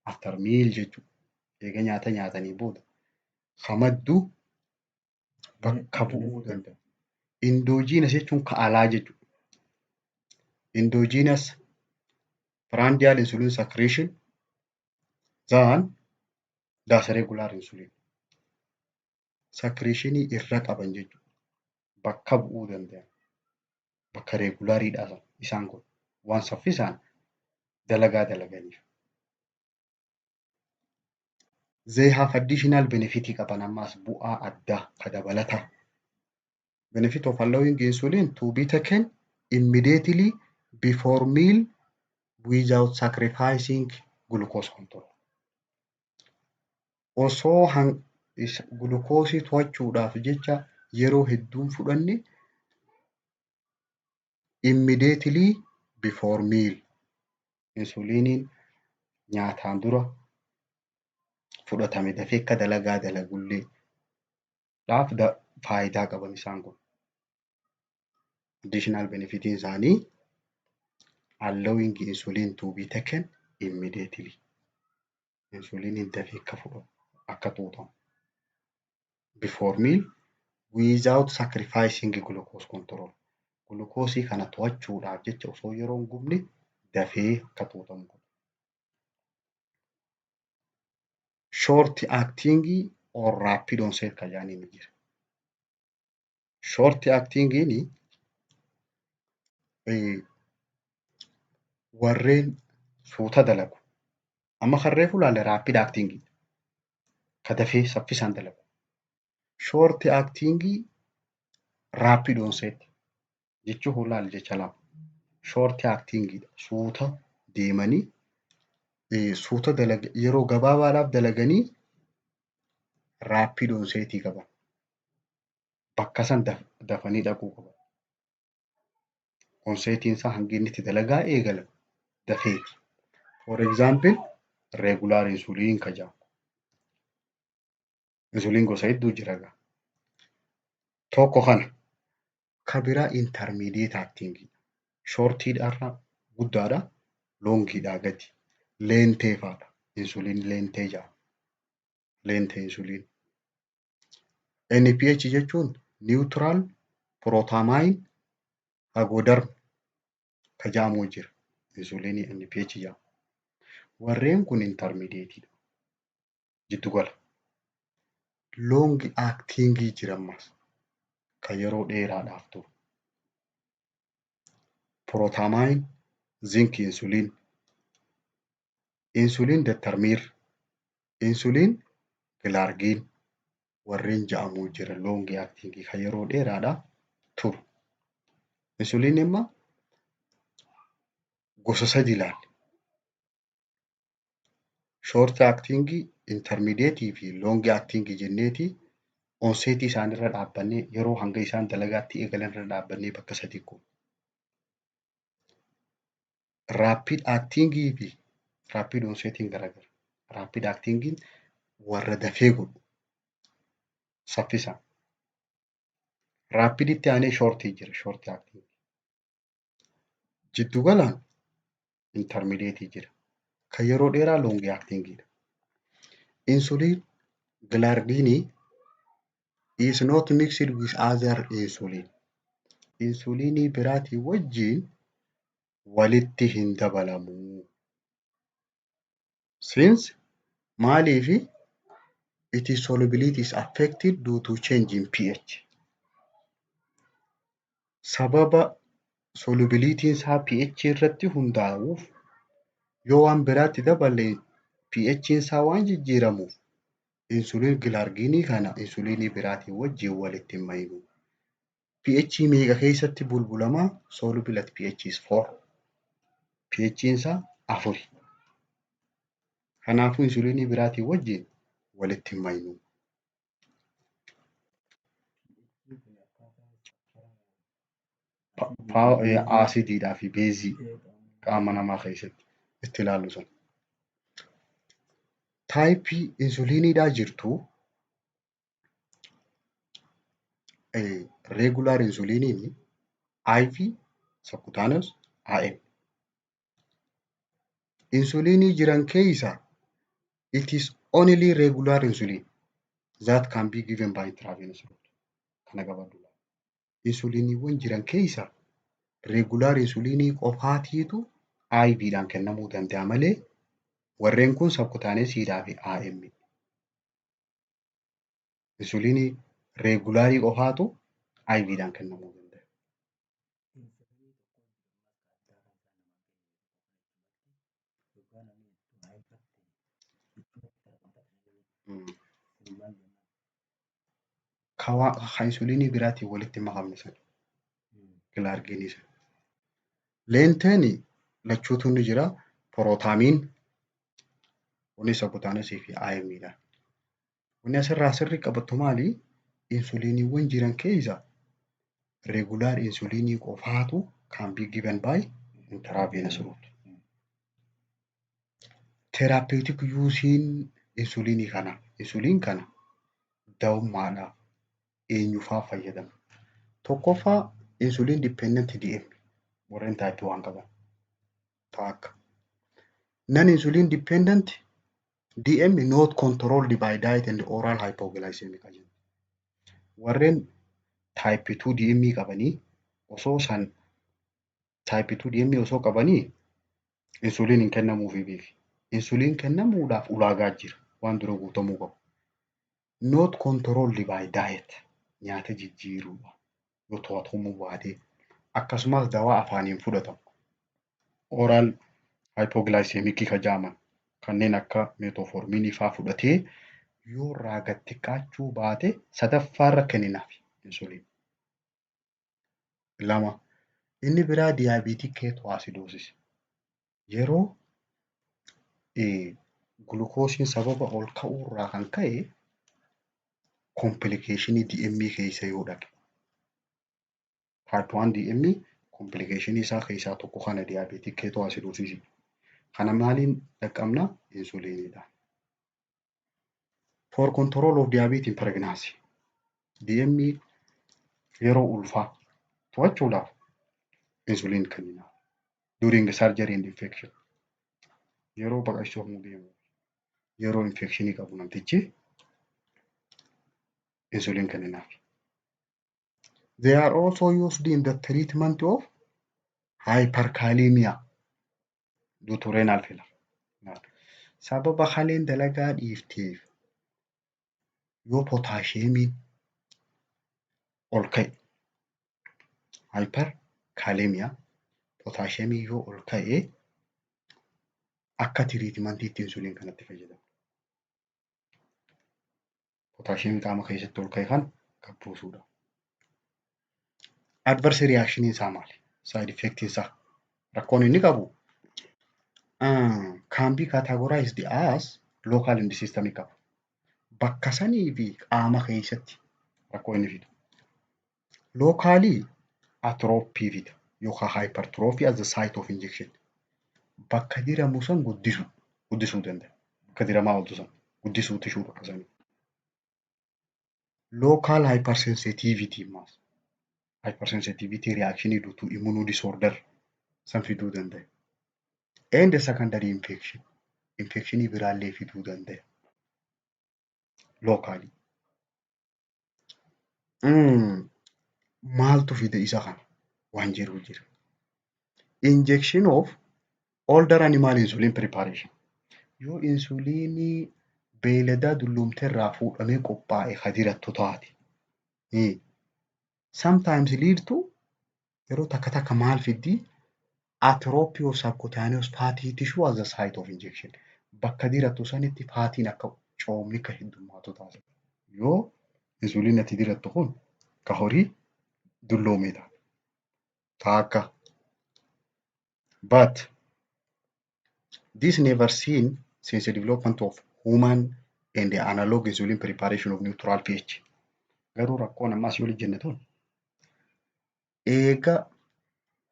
after meal jechuudha. Eega nyaata nyaatanii booda ka maddu bakka bu'uu danda'a. Endogenous jechuun ka alaa jechuudha. Endogenous prandial insulin secretion than does regular insulin. Secretionii irra qaban jechuudha. Bakka bu'uu danda'a. Bakka regulaariidha isaan kun waan saffisaan dalagaa dalaganiif. They have additional benefit qaban ammaas bu'aa addaa ka dabalataa. Benefit of allowing insulin to be taken immediately before meal without sacrificing glucose control. Osoo gulukoosii to'achuudhaaf jecha yeroo hedduun fudhanne immediately before meal insuliiniin nyaataan dura fudhatame dafee akka dalagaa dalagullee dhaaf faayidaa qaban isaan kun. Additional benefitiin isaanii allowing insulin to be taken immediately. Insuliiniin dafee akka fudhatu akka tuutamu. Before meal without sacrificing glucose control. Gulukoosii kana to'achuudhaaf jecha osoo yeroo hin gubne dafee akka tuutamu. Short acting or rapid onset ka jedhaniin jira. Short acting warreen suuta dalagu. Amma kan reefu ilaalle raapid actingii ka dafee saffisaan dalagu. Shoorti actingii raapid onset jechuun ilaali jecha lama. Shoorti actingiidha. Suuta deemanii yeroo gabaabaadhaaf dalaganii raapid onseetii qaban. Bakka san dafanii dhaquu qaban. Onseetiin isaa hanga inni itti dalagaa eegalan dafeeti. For example, regular insulin ka jedhamu. Insulin gosa hedduu jira egaa. Tokko kana. Ka biraa intermediate actingii. Shoortiidhaarraa guddaadha. Loongiidhaa gadi. Leentee fa'aadha. Insulin leentee jedhama. Leentee insulin. NPH jechuun neutral protamine agodarm ka jedhamu jira. Insulinii NPH jedhama. Warreen kun intermediate. Jiddugala. Long actingii jira ammas. Kan yeroo dheeraadhaaf turu. Protamine, zinc insulin, insulin determir, insulin glargin warreen jedhamu jira long actingii kan yeroo dheeraadhaaf turu. Insulin immoo gosa sadi ilaalla. Short actingii, intermediate fi long actingii jenneeti onseetii isaanirra dhaabbannee yeroo hanga isaan dalagaatti eegalanirra dhaabbannee bakka sadi qoodna. Rapid actingii fi rapid onseetiin garagara. Rapid actingiin warra dafee godhu saffisaan. Rapiditti aanee shortii jira. Short actingii. Jiddugalaan intermediate jira. Kan yeroo dheeraa long actingiidha. Insulin glarginii is not mixed with other insulin. Insulinii biraatii wajjin walitti hin dabalamu. Since maaliifi its solubility is affected due to change in pH. Sababa solubilitiin isaa pH irratti hundaa'uuf yoo waan biraatti daballe pH isaa waan jijjiiramuuf insulin glarginii kana insulinii biraatii wajjin walitti hin maynu. pH meeqa keessatti bulbulamaa? Soluble at pH is 4. pH isaa 4. Kanaafuu insulinii biraatii wajjin walitti hin maynu. Aasidiidhaa fi beezii qaama namaa keessatti itti ilaallu sana. Taayipii insuliniidhaa jirtu regular insuliniin IV, subcutaneous, IM. Insulinii jiran keessa it is only regular insulin that can be given by intravenous route. Kana qabadhu. Insuliniiwwan jiran keessa regular insulinii qofaatiitu IVdhaan kennamuu danda'a malee warreen kun subcutaneousidhaa fi IM. Insulinii regularii qofaatu IVdhaan kennamuu danda'a. Kan insulinii biraatiin walitti makamne sana. Glarginii sana. Leenteen lachuutu ni jira. Prootamiin kunis subcutaneous fi IMdha. Wanni asirraa sirrii qabattu maali? Insuliniiwwan jiran keessa regular insulinii qofaatu can be given by intravenous route. Therapeutic using insulinii kana. Insulin kana da'ummaadhaaf eenyufaa fayyadama? Tokkoffaa insulin dependent DM warreen type 1 qaban. Takka. Non insulin dependent DM not controlled by diet and oral hypoglycemic agent. Warreen type 2 DM qabanii osoo san type 2 DM osoo qabanii insulin hin kennamuufi beeki. Insulin kennamuudhaaf ulaagaa jira. Waan dura guutamuu qabu. Not controlled by diet. Nyaata jijjiiruudha. Yoo to'atamuu baate akkasumas dawaa afaaniin fudhatamu oral hypoglycemic jedhaman kanneen akka metforminii fa'aa fudhatee yoo irraa gad xiqqaachuu baate sadaffaarra kenninaaf insuliin. Lama inni biraa diiyaabeetii keetoo'asidoosis yeroo gulukoosiin sababa ol ka'uu irraa kan ka'e komplikeeshinii DME keessa yoo dhaqe type 1 DME komplikeeshinii isaa keessaa tokko kana diiyaabeetii keetoo'asidoosisii. Kana maaliin dhaqqabna? Insuliiniidhaan. For control of diabetes in pregnancy. DME yeroo ulfaa to'achuudhaaf insuliin kennina. During surgery and infection. Yeroo baqaqsuuf nu deemu yeroo infekshinii qabu namtichi insuliin kenninaaf. They are also used in the treatment of hyperkalemia due to renal failure. Sababa haleen dalagaa dhiifteef yoo potaasheemiin ol ka'e hyperkalemia potaasheemii yoo ol ka'e akka tiriitimantiitti insuliin kanatti fayyadamu. Potaasheemii qaama keessatti ol ka'e kan gabbuusuudha. Adverse reaction isaa maali? Side effect isaa rakkoon inni qabu can be categorized as local and systemic qabu. Bakka sanii fi qaama keessatti rakkoo inni fidu. Locally atrophy fida yookaan hypertrophy at the site of injection. Bakka diramu san guddisuu danda'a. Bakka diramaa ooltu san guddisuu tishuu bakka sanii. Local hypersensitivity maas. Hypersensitivity reaction due to immune disorder san fiduu danda'a. And secondary infection. Infectionii biraallee fiduu danda'a. Locally. Maaltu fida isa kana? Waan jiru jira. Injection of older animal insulin preparation. Yoo insuliinii beeyladaa dulloomte irraa fuudhamee qophaa'e hadirattu taate. Sometimes lead to yeroo takka maal fiddi? Atrophy of subcutaneous fatty tissue as the site of injection. Bakka dirattu sanitti faatiin akka coomni kan heddummaatu taasisa. Yoo insuliin ati dirattu kun ka horii dulloomee ta'a. But this never seen since the development of human and the analog insulin preparation of neutral pH. Garuu rakkoon ammaas yoo jennetun eega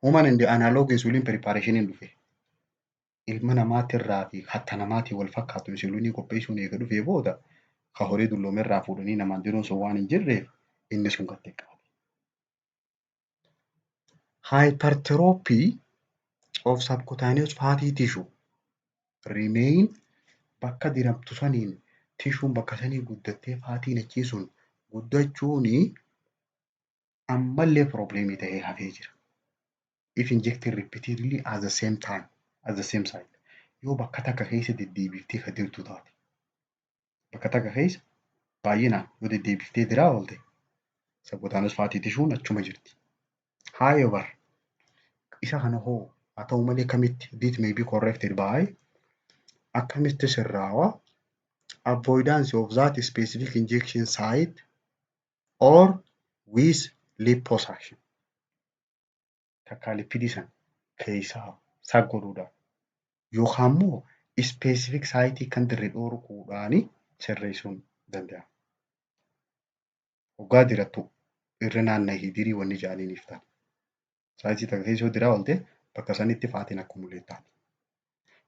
human and the analog insulin preparation hin dhufe ilma namaatirraa fi hatta namaatii wal fakkaatu insulinii qopheessuun eega dhufee booda ka horii dulloome irraa fuudhanii namaan diruun sun waan hin jirreef inni sun gad xiqqaate. Hypertrophy of subcutaneous fatty tissue remain bakka diramtu saniin tishuun bakka sanii guddattee faatiin achii sun guddachuun ammallee probleemii ta'ee hafee jira. If injected repeatedly at the same time, at the same site. Yoo bakka takka keessa deddeebiftee ka dirtu taate. Bakka takka keessa baay'inaan yoo deddeebiftee diraa oolte subcutaneous fatty tishuun achuma jirti. However, isa kana hoo haa ta'u malee kamitti this may be corrected by akkamitti sirraawa avoidance of that specific injection site or with liposuction. Takka lipidii san keessaa saggoduudhaan yookaan immoo specific site kan dirree dhooruudhaan sirreessuun danda'ama. Hoggaa dirattu irra naanna'ii dirii wanni jaaliniif ta'a. Saayitii takka keessa yoo diraa oolte bakka sanitti faatiin akkumuleet taati.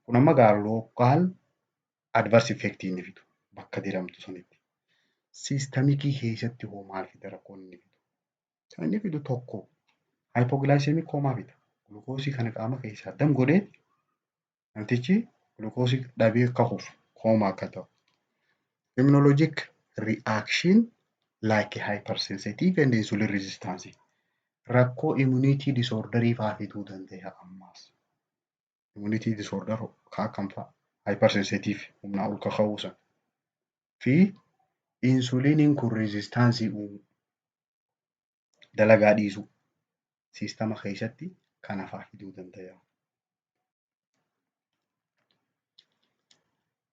Kun amma local adverse effect inni fidu bakka diramtu sanitti. Systemikii keessatti hoo maal fida rakkoon inni fidu? Kan inni fidu tokko hypoglycemic coma fida. Gulukoosii kana qaama keessaa dam godhee namtichi gulukoosii dhabee akka kufu coma akka ta'u. Immunologic reaction like hypersensitive and insulin resistance. Rakkoo immunity disorderii fa'aa fiduu danda'a ammaas. Immunity disorder kaa kam fa'a? Hypersensitive humnaa ol kaka'uu san. Fi insuliiniin kun resistaansii uumu dalagaa dhiisu. siistama keessatti kana fa'aa fiduu danda'a.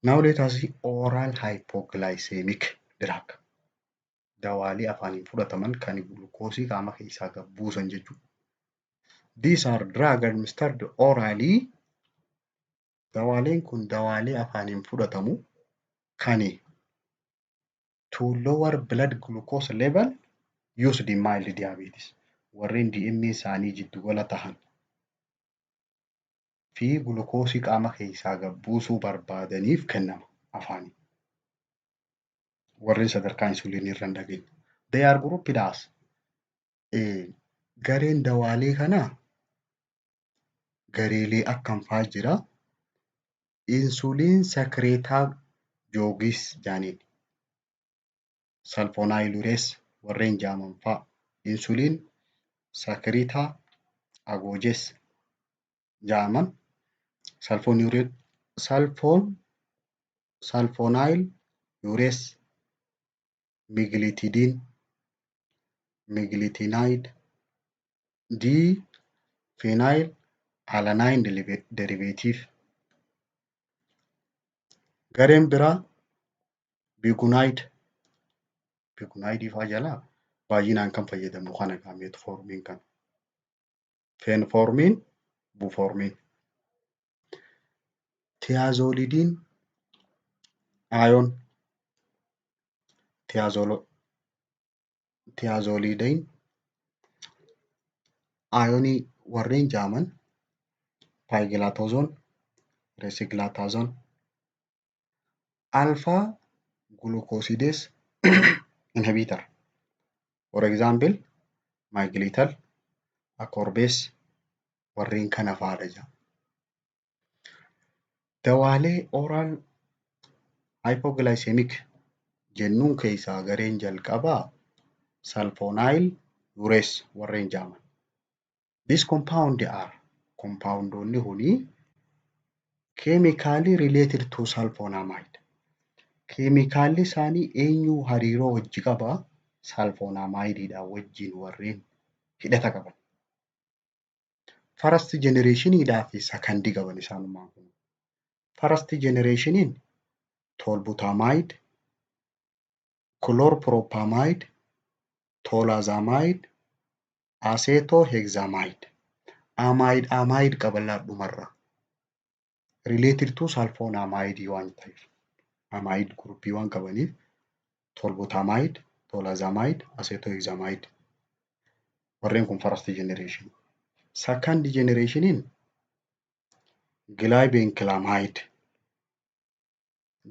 Now let us see oral hypoglycemic drug. Dawaalee afaaniin fudhataman kan gulukoosii qaama keessaa gad buusan jechuudha. These are drugs administered orally. Dawaaleen kun dawaalee afaaniin fudhatamu kan to lower blood glucose level used in mild diabetes. Warreen DMA isaanii jiddu gala tahan fi gulukoosii qaama keessaa gad buusuu barbaadaniif kennama afaanii. Warreen sadarkaa insuliinii irra hin dhageenye. They are grouped as gareen dawaalee kanaa gareelee akkam fa'aa jira. Insuliin secretagogues jaaniin. Sulfonylureas warreen jaaman fa'aa. Insuliin secretagogues jaaman. Sulfonylureas, miglitidine, miglitinide, D-phenylalanine derivative. Gareen biraa biguanide. Biguanide fa'aa jalaa baay'inaan kan fayyadamnu kana metformin kana. Fenformin, buformin. Thiazolidine ion. Thiazolidine ionii warreen jaaman pyglatazone, resiglatazone. Alpha glucosidase inhibitor. For example, miglital, acorbase warreen kana fa'aadha jira. Dawaalee oral hypoglycemic jennuun keessaa gareen jalqabaa sulfonylureas warreen jaaman. This compound are compoundonni kuni chemically related to sulfonamide. Keemikaalli isaanii eenyuu hariiroo wajji qabaa? Sulfonamideedhaan wajjin warreen hidhata qaban. First generationiidhaa fi second qaban isaanumaan kun. First generationiin tolbutamide, chlorpropamide, tolazamide, acetohexamide. Amide qabalaa dhumarra. Related to sulfonamide waan ta'eef. Amide groupii waan qabaniif tolbutamide, tolazamide, acetohexamide. Warreen kun first generation. Second generationiin glibenclamide,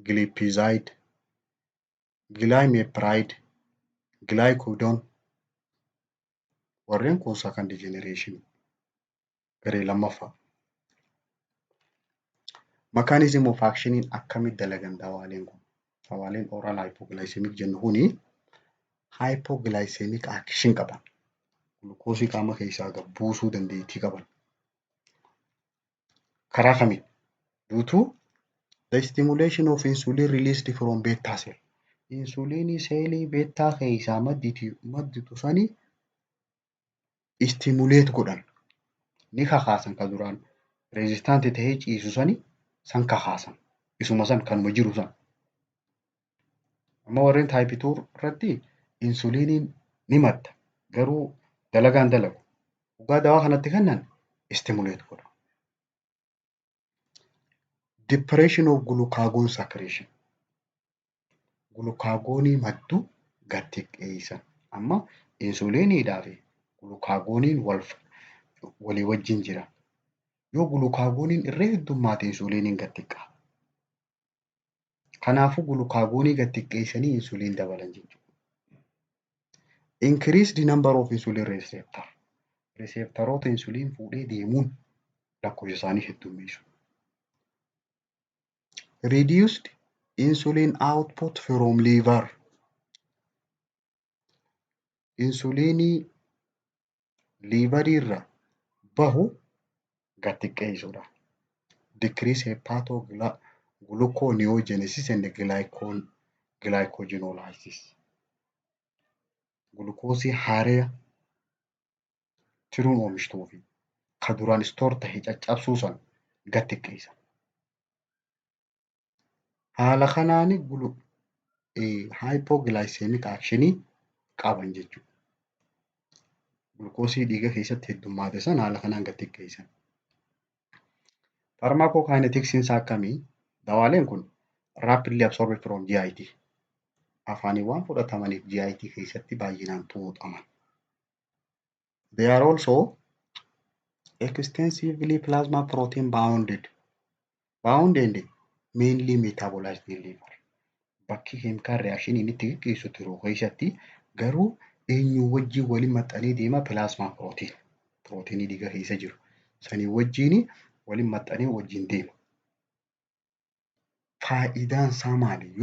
glipizide, glimepride, glycodone. Warreen kun second generation. Garee lammaffaa. Mechanism of actioniin akkamitti dalagan dawaaleen kun? Dawaaleen oral hypoglycemic jennu kuni hypoglycemic action qaban. Gulukoosii qaama keessaa gad buusuu dandeettii qaban. Karaa kamiin? Due to the stimulation of insulin released from beta cell. Insuliinii seelii beetaa keessaa madditu sanii stimulate godhan. Ni kakaasan kan duraan resistant ta'ee ciisu sanii san kakaasan. Isuma san kanuma jiru san. Amma warreen type 2 irratti insuliiniin ni madda. Garuu dalagaan dalagu. Dhugaa dawaa kanatti kennan stimulate godha. Depression of glucagon secretion. Glucagonii maddu gad xiqqeessan. Amma insuliiniidhaa fi glucagoniin walii wajjin jira. Yoo glucagoniin irra heddummaate insuliiniin gad xiqqaa. Kanaafuu glucagonii gad xiqqeessanii insuliin dabalan jechuudha. Increase the number of insulin receptor. Receptoroota insuliin fuudhee deemuun lakkoofsa isaanii heddummeessu. Reduced insulin output from liver. Insuliinii liverii irra bahu gad xiqqeessuudha. Decrease hepatogluconeogenesis and glycogenolysis. Gulukoosii haaraa tiruun oomishtuu fi kan duraan istoor ta'e caccabsuu san gad xiqqeessa. Haala kanaan hypoglycemic actionii qaban jechuudha. Gulukoosii dhiiga keessatti heddummaate sana haala kanaan gad xiqqeessan. Pharmacokinetics isaa akkamii? Dawaaleen kun rapidly absorbed from GIT. Afaaniiwwan fudhatamaniif GIT keessatti baay'inaan xuuxaman. They are also extensively plasma protein bounded. Bounded mainly metabolized in liver. Bakki chemical reaction inni itti gaggeessu tiruu keessatti garuu eenyu wajjin waliin maxxanee deema plasma protein. Proteinii dhiiga keessa jiru. Sanii wajjin waliin maxxanee wajjin deema. Faayidaan isaa maali?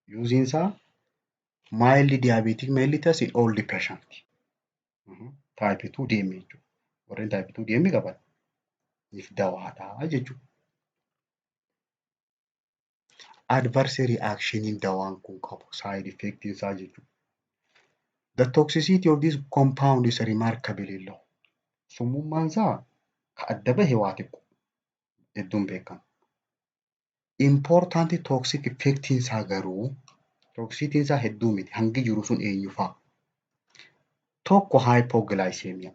Yuuziin isaa mild diabetic mellitus in old patient. Type 2 DM jechuudha. Warreen type 2 DM qaban if dawaadha jechuudha. Adverse reaction dawaan kun qabu side effect isaa jechuudha. The toxicity of this compound is remarkably low. Summummaan isaa kan adda bahe waa xiqqoo hedduun beekamu. Important toxic effect isaa garuu toxicity isaa hedduu miti. Hangi jiru sun eenyu fa'a? Tokko hypoglycemia.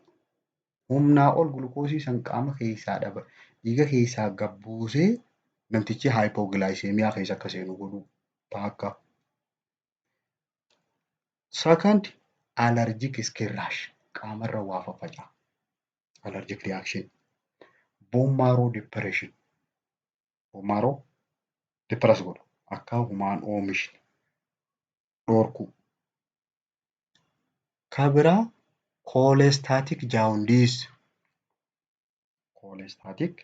Humnaa ol gulukoosii san qaama keessaa dhiiga keessaa gabbuusee namtichi hypoglycemia keessa akka seenu godhu ta'a. Second, allergic skin rash. Qaamarra waa faffaca'a. Allergic reaction. Bone marrow depression. Bone marrow depress godhu. Akka humaan oomishni dhorku. Kan biraa cholestatic jaundice. Cholestatic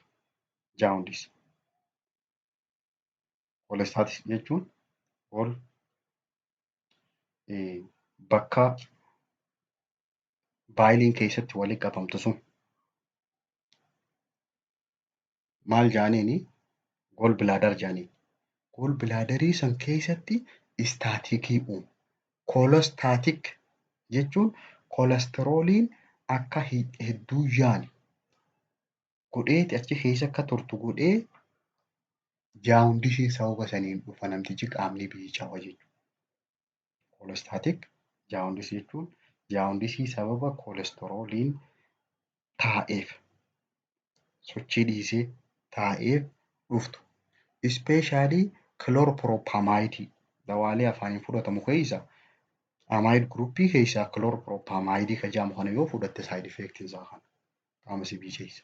jaundice. Cholestatic jechuun bakka baayiliin keessatti walitti qabamtu sun maal jaaniini? Gol bilaadar jaaniin. Gol bilaadarii san keessatti istaatikii uumu. Cholestatic jechuun kolesterooliin akka hedduu yaani godheeti achi keessa akka turtu godhee jaawundisii sababa saniin dhufa namtichi qaamni biicawa jechuudha. Cholestatic jaawundisii jechuun jaawundisii sababa kolesterooliin taa'eef sochii dhiisee taa'eef dhuftu. Ispeeshaalii chlorpropamide dawaalee afaaniin fudhatamu keessa amide groupii keessaa chlorpropamide kan jedhamu kana yoo fudhatte side effect isaa kana qaama si biicheessa.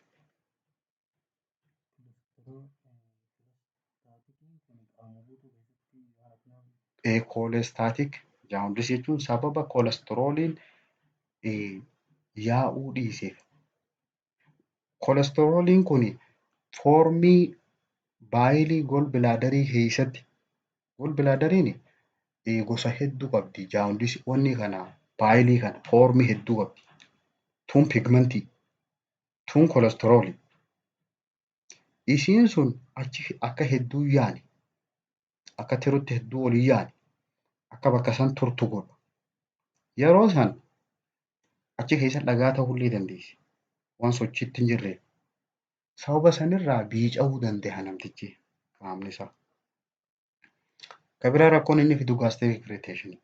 Cholestatic jaawundisii jechuun sababa kolesterooliin yaa'uu dhiiseef. Kolesterooliin kun foormii baayilii gol bilaadarii keessatti gol bilaadariin gosa hedduu qabdi. Jaawundisii wanni kana baayilii kana foormii hedduu qabdi. Tun pigmentii, tun kolesteroolii. Isiin sun achi akka hedduu yaani akka tirutti hedduu olii yaani akka bakka san turtu godha. Yeroo san achi keessa dhagaa ta'uullee dandeessi. Waan sochiitti hin jirreef. Sababa sanirraa biica'uu danda'a namtichi qaamni isaa. Kan biraa rakkoon inni fidu gastric irritation.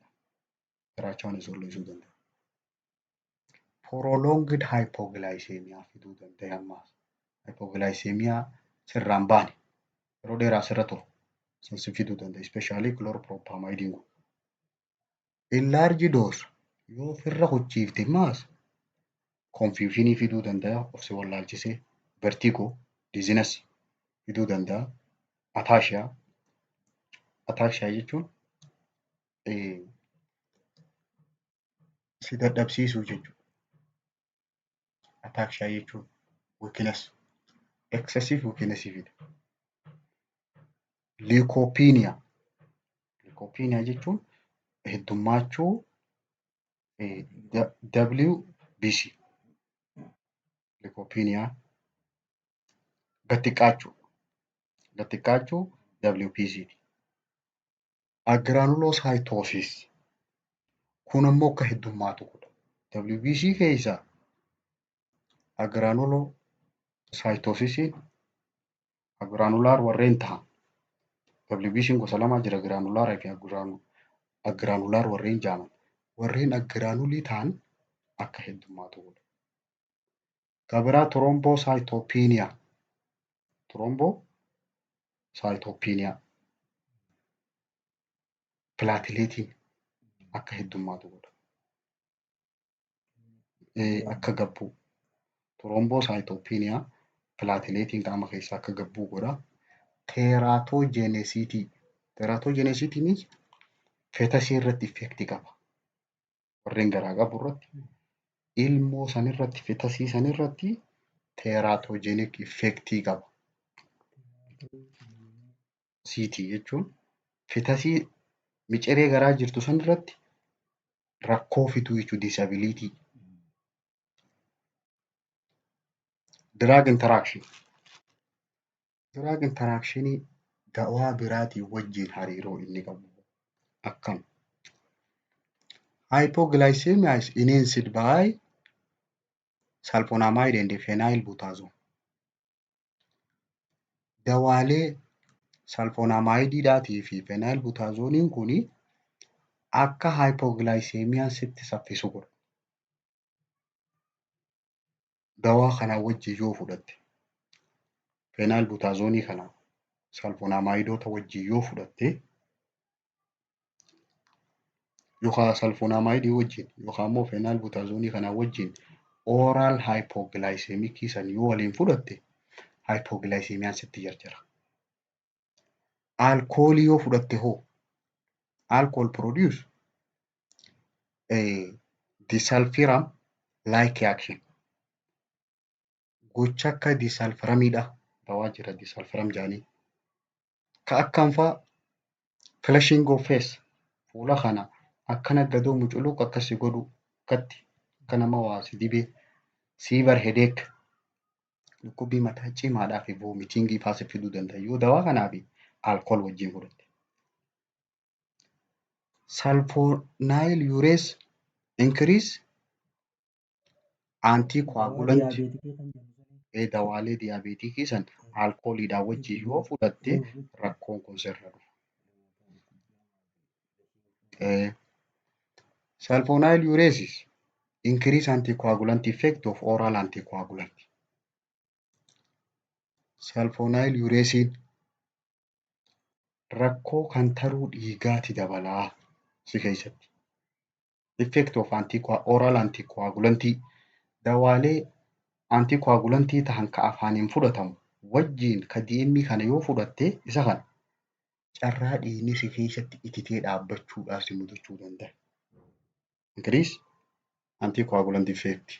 Garaachaan isoolleessuu danda'a. Prolonged hypoglycemia fiduu danda'a ammaas. Hypoglycemia sirraan baane yeroo dheeraa sirra turu sansi fiduu danda'a. Especially chlorpropamide kun. Enlarged dose yoo ofirra hojjiifte maas confusionii fiduu danda'a. Of si wallaalchisee vertigo, dizziness fiduu danda'a. Ataxia jechuun si dadhabsiisuu jechuudha. Ataxia jechuun weakness, excessive weakness fida. Leukopenia. Leukopenia jechuun heddummaachuu WBC. Leukopenia gattiqqaachuu WBC. Agranulocytosis kun ammoo akka heddummaatu godha. WBC keessa agiraanuloosaayitoosisiin agiraanulaar warreen ta'an. WBC'n gosa lama jira, agiraanulaaraa fi agiraanulaar warreen jedhaman. Warreen agiraanulii ta'an akka heddummaatu godha. Gabiraa tirombosaayitooppiiniyaa pilaatileetiin akka heddummaatu godha. Akka gabbuu tirombosaayitooppiiniyaa pilaatileetiin qaama keessaa akka gabbuu godha. Teeraatoojenesiitiin feetasii irratti effektii qaba. Warreen garaa qabu irratti ilmoo sanirratti feetasii sanirratti teeraatoojenik effektii qaba. Siitii jechuun feetasii miciree garaa jirtu sanirratti rakkoo fiduu jechuudha, disabilitii. Diraag intarakshinii dawaa biraatii wajjin hariiroo inni qabu akkam. Hypoglycemia is enhanced by sulfonamide and phenylbutazone. Dawaalee sulfonamideedhaatii fi phenylbutazooniin kun akka hypoglycemiaan sitti saffisu godha. Dawaa kana wajjin yoo fudhatte, phenylbutazoonii kana sulfonamidoota wajjin yoo fudhatte, yookaan sulfonamidii wajjin yookaan immoo phenylbutazoonii kana wajjin oral hypoglycemikii san yoo waliin fudhatte, hypoglycemiaan sitti jarjara. Alkoolii yoo fudhatte hoo, alcohol produce disulfiram like action. Gocha akka disulfiramiidha. Dawaa jira disulfiram jedhanii. Ka akkam fa'a flushing of face, fuula kana akkana gadoo muculuq akkasii godhu akkatti akka nama waa si dhibee, severe headache, dhukkubbii mataa cimaadhaa fi vomitingii fa'aa si fiduu danda'a yoo dawaa kanaa fi alkool wajjin fudhatte. Sulfonylureas increase anticoagulant. Dawaalee diyaabeetikii san alkooliidhaan wajjin yoo fudhatte rakkoon kun sirra dhufa. Sulfonylureas increase anticoagulant effect of oral anticoagulant. Sulfonylureasiin rakkoo kan taruu dhiigaati dabalaa si keessatti. Effect of oral anticoagulantii dawaalee anticoagulantii ta'an ka afaaniin fudhatamu wajjin ka DM kana yoo fudhatte isa kana carraa dhiigni si keessatti ititee dhaabbachuudhaaf si mudachuu danda'a. Increase anticoagulant effect.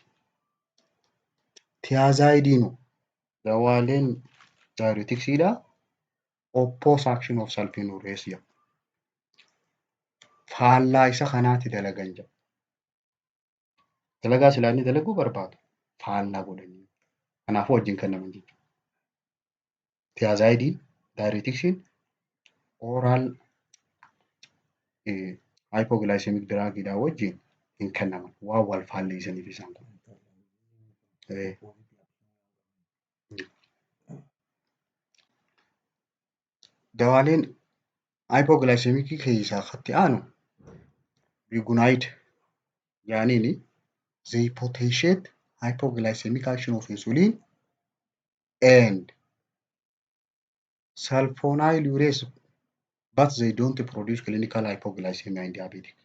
Thiazidiin dawaaleen diuretiksiidha. Oppose action of sulfonylureas. Faallaa isa kanaatti dalagan jedha. Dalagaa silaa inni dalaguu barbaadu faallaa godhanii. Kanaafuu wajjin kennaman jechuudha. Thiazidiin, diuretiksiin, oral hypoglycemic drugidhaa wajjin hin kennaman. Waan wal faalleessaniif isaan kun. Dawaaleen hypoglycemikii keessaa katti aanu biguanide yaaniini they potentiate hypoglycemic action of insulin and sulfonylureas but they don't produce clinical hypoglycemia in diabetic.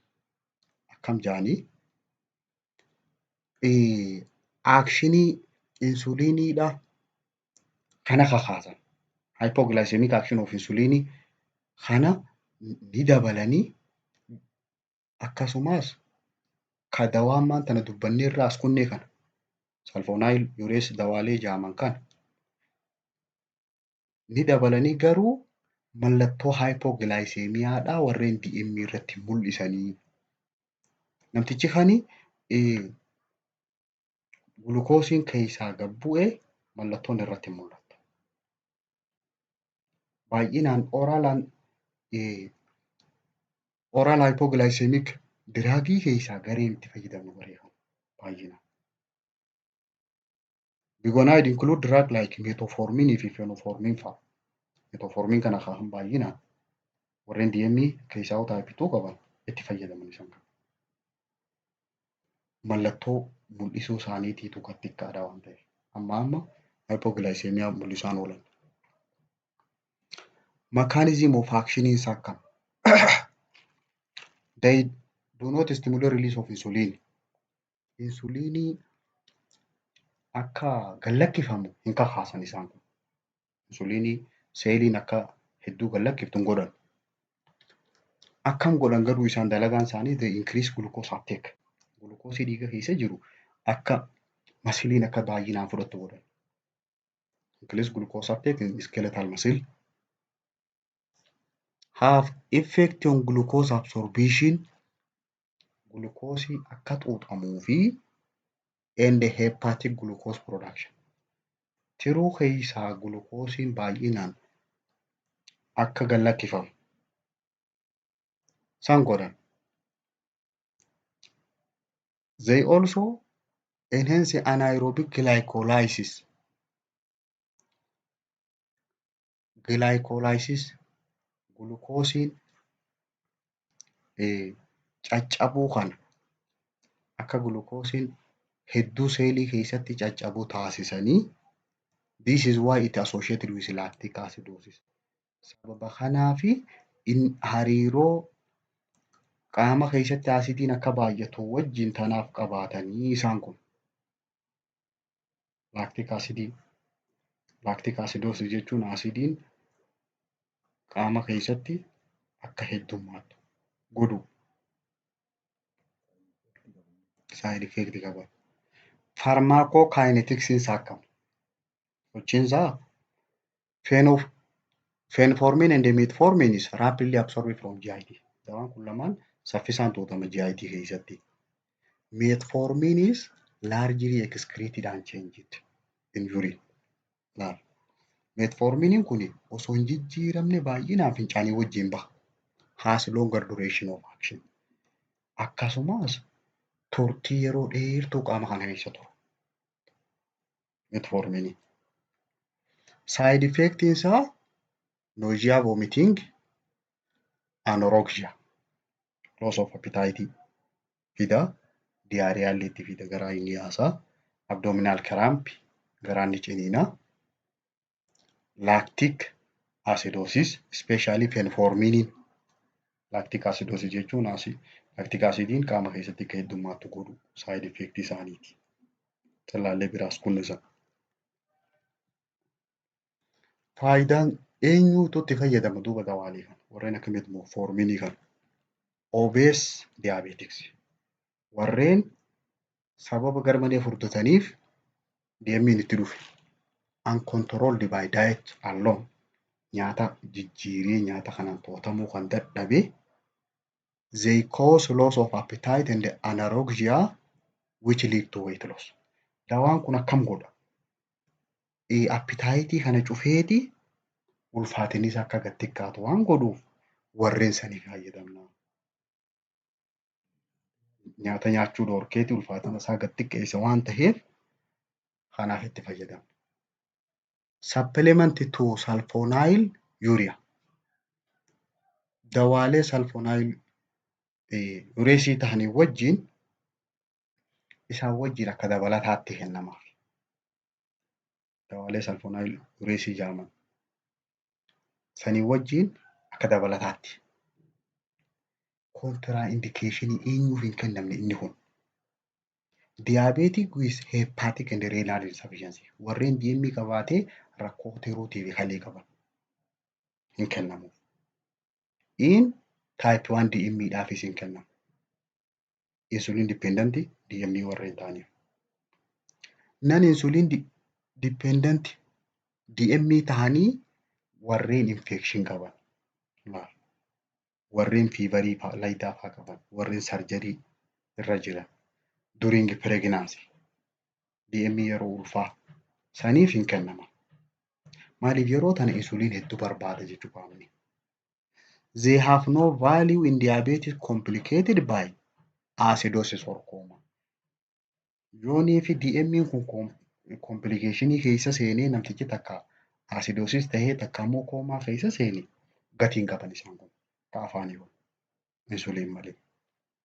Akkam jedhanii actionii insuliiniidha kana kakaasan. Hypoglycemic action of insulinii kana ni dabalanii akkasumas ka dawaan maantana dubbannee irraa as kunnee kana sulfonylureas dawaalee jedhaman kana ni dabalanii garuu mallattoo hypoglycemiaadhaa warreen DM irratti mul'isanii. Namtichi kani gulukoosiin keessaa gad bu'ee mallattoon irratti mul'ata. Baay'inaan oral hypoglycemic diraagii keessaa gareen itti fayyadamnu bareedamu. baay'inaan. Bigoniide include drug like metformin fi fenoformin fa'a. Metformin kana kan baay'inaan warreen DME keessaa type 2 qaban itti fayyadaman isaan kana. Mallattoo mul'isuu isaaniitiitu kan xiqqaadha waan ta'eef. Amma hypoglycemia mul'isaan oolan. Mechanism of action isaa akkam? They do not stimulate release of insulin. Insuliinii akka gallakkifamu hin kakaasan isaan kun. Insuliinii seeliin akka hedduu gallakkiftu hin godhan. Akkam godhan garuu isaan dalagaan isaanii they increase glucose uptake. Gulukoosii dhiiga keessa jiru akka masiliin akka baay'inaan fudhattu godhan. Increase glucose uptake in skeletal muscle. Have effect on glucose absorption. Gulukoosii akka xuuxamuu fi and hepatic glucose production. Tiruu keessaa gulukoosiin baay'inaan akka gallakkifamu isaan godhan. They also enhance anaerobic glycolysis. Glycolysis gulukoosiin caccabuu kana akka gulukoosiin hedduu seelii keessatti caccabuu taasisanii this is why it associated with lactic acidosis. Sababa kanaafi hariiroo qaama keessatti asidiin akka baay'atu wajjin tanaaf qabaatanii isaan kun. Lactic acidosis jechuun asidiin qaama keessatti akka heddummaatu godhu side effect qaba. Pharmacokinetics isaa akkam? Sochiinsaa fenformin and metformin is rapidly absorbed from GIT. Dawaan kun lamaan saffisaan xuuxama GIT keessatti. Metformin is largely excreted and changed in urine. Metforminiin kun osoo hin jijjiiramne baay'inaan fincaanii wajjin baha. Has longer duration of action. Akkasumas turtii yeroo dheertuu qaama kana keessa tura. Metforminiin. Side effect isaa nausea, vomiting, anorexia, loss of appetite fida, diarrhea itti fida garaa inni yaasaa, abdominal cramp garaan ni ciniina, lactic acidosis especially fenforminiin. Lactic acidosis jechuun lactic acidiin qaama keessatti akka heddummaatu godhu side effect isaaniiti. Tallaallee biraas kun isa. Faayidaan eenyuutu itti fayyadama duuba dawaalee kana warreen akka metforminii kana. Obese diabetics warreen sababa garmalee furdataniif DME'n itti dhufe. Uncontrolled by diet alone nyaata jijjiiree nyaata kanaan to'atamuu kan dadhabe. They cause loss of appetite and anorexia which lead to weight loss. Dawaan kun akkam godha? Appetite kana cufeeti ulfaatinis akka gad xiqqaatu waan godhuuf warreen sanii fayyadamna. Nyaata nyaachuu dhorkeeti ulfaatina isaa gad xiqqeessa waan ta'eef kanaaf itti fayyadamna. Supplement to sulfonyl urea. Dawaalee sulfonyl ureesii ta'anii wajjin isaan wajjin akka dabalataatti kennamaaf. Dawaalee sulfonyl ureesii jedhaman sanii wajjin akka dabalataatti. Contraindication eenyuuf hin kennamne inni kun. Diabetic with hepatic and renal insufficiency. Warreen DME qabaatee rakkoo tiruutii fi kalee qaban hin kennamu. In type 1 DME dhaafis hin kennamu. Insulin dependent DME warreen ta'aniif. Non insulin dependent DME ta'anii warreen infection qaban. Warreen fiivarii laayitaa fa'aa qaban, warreen sarjarii irra jiran, during pregnancy, DME yeroo ulfaa saniif hin kennaman. Maaliif yeroo tana insuliin hedduu barbaada jechuu qaamni. They have no value in diabetes complicated by acidosis or coma. Yoonii fi DM'n kun komppilikeeshinii keessa seenee namtichi takka asidoosis tahee takka immoo koomaa keessa seene gatii hin qaban isaan kun akka afaanii kun insuliin malee.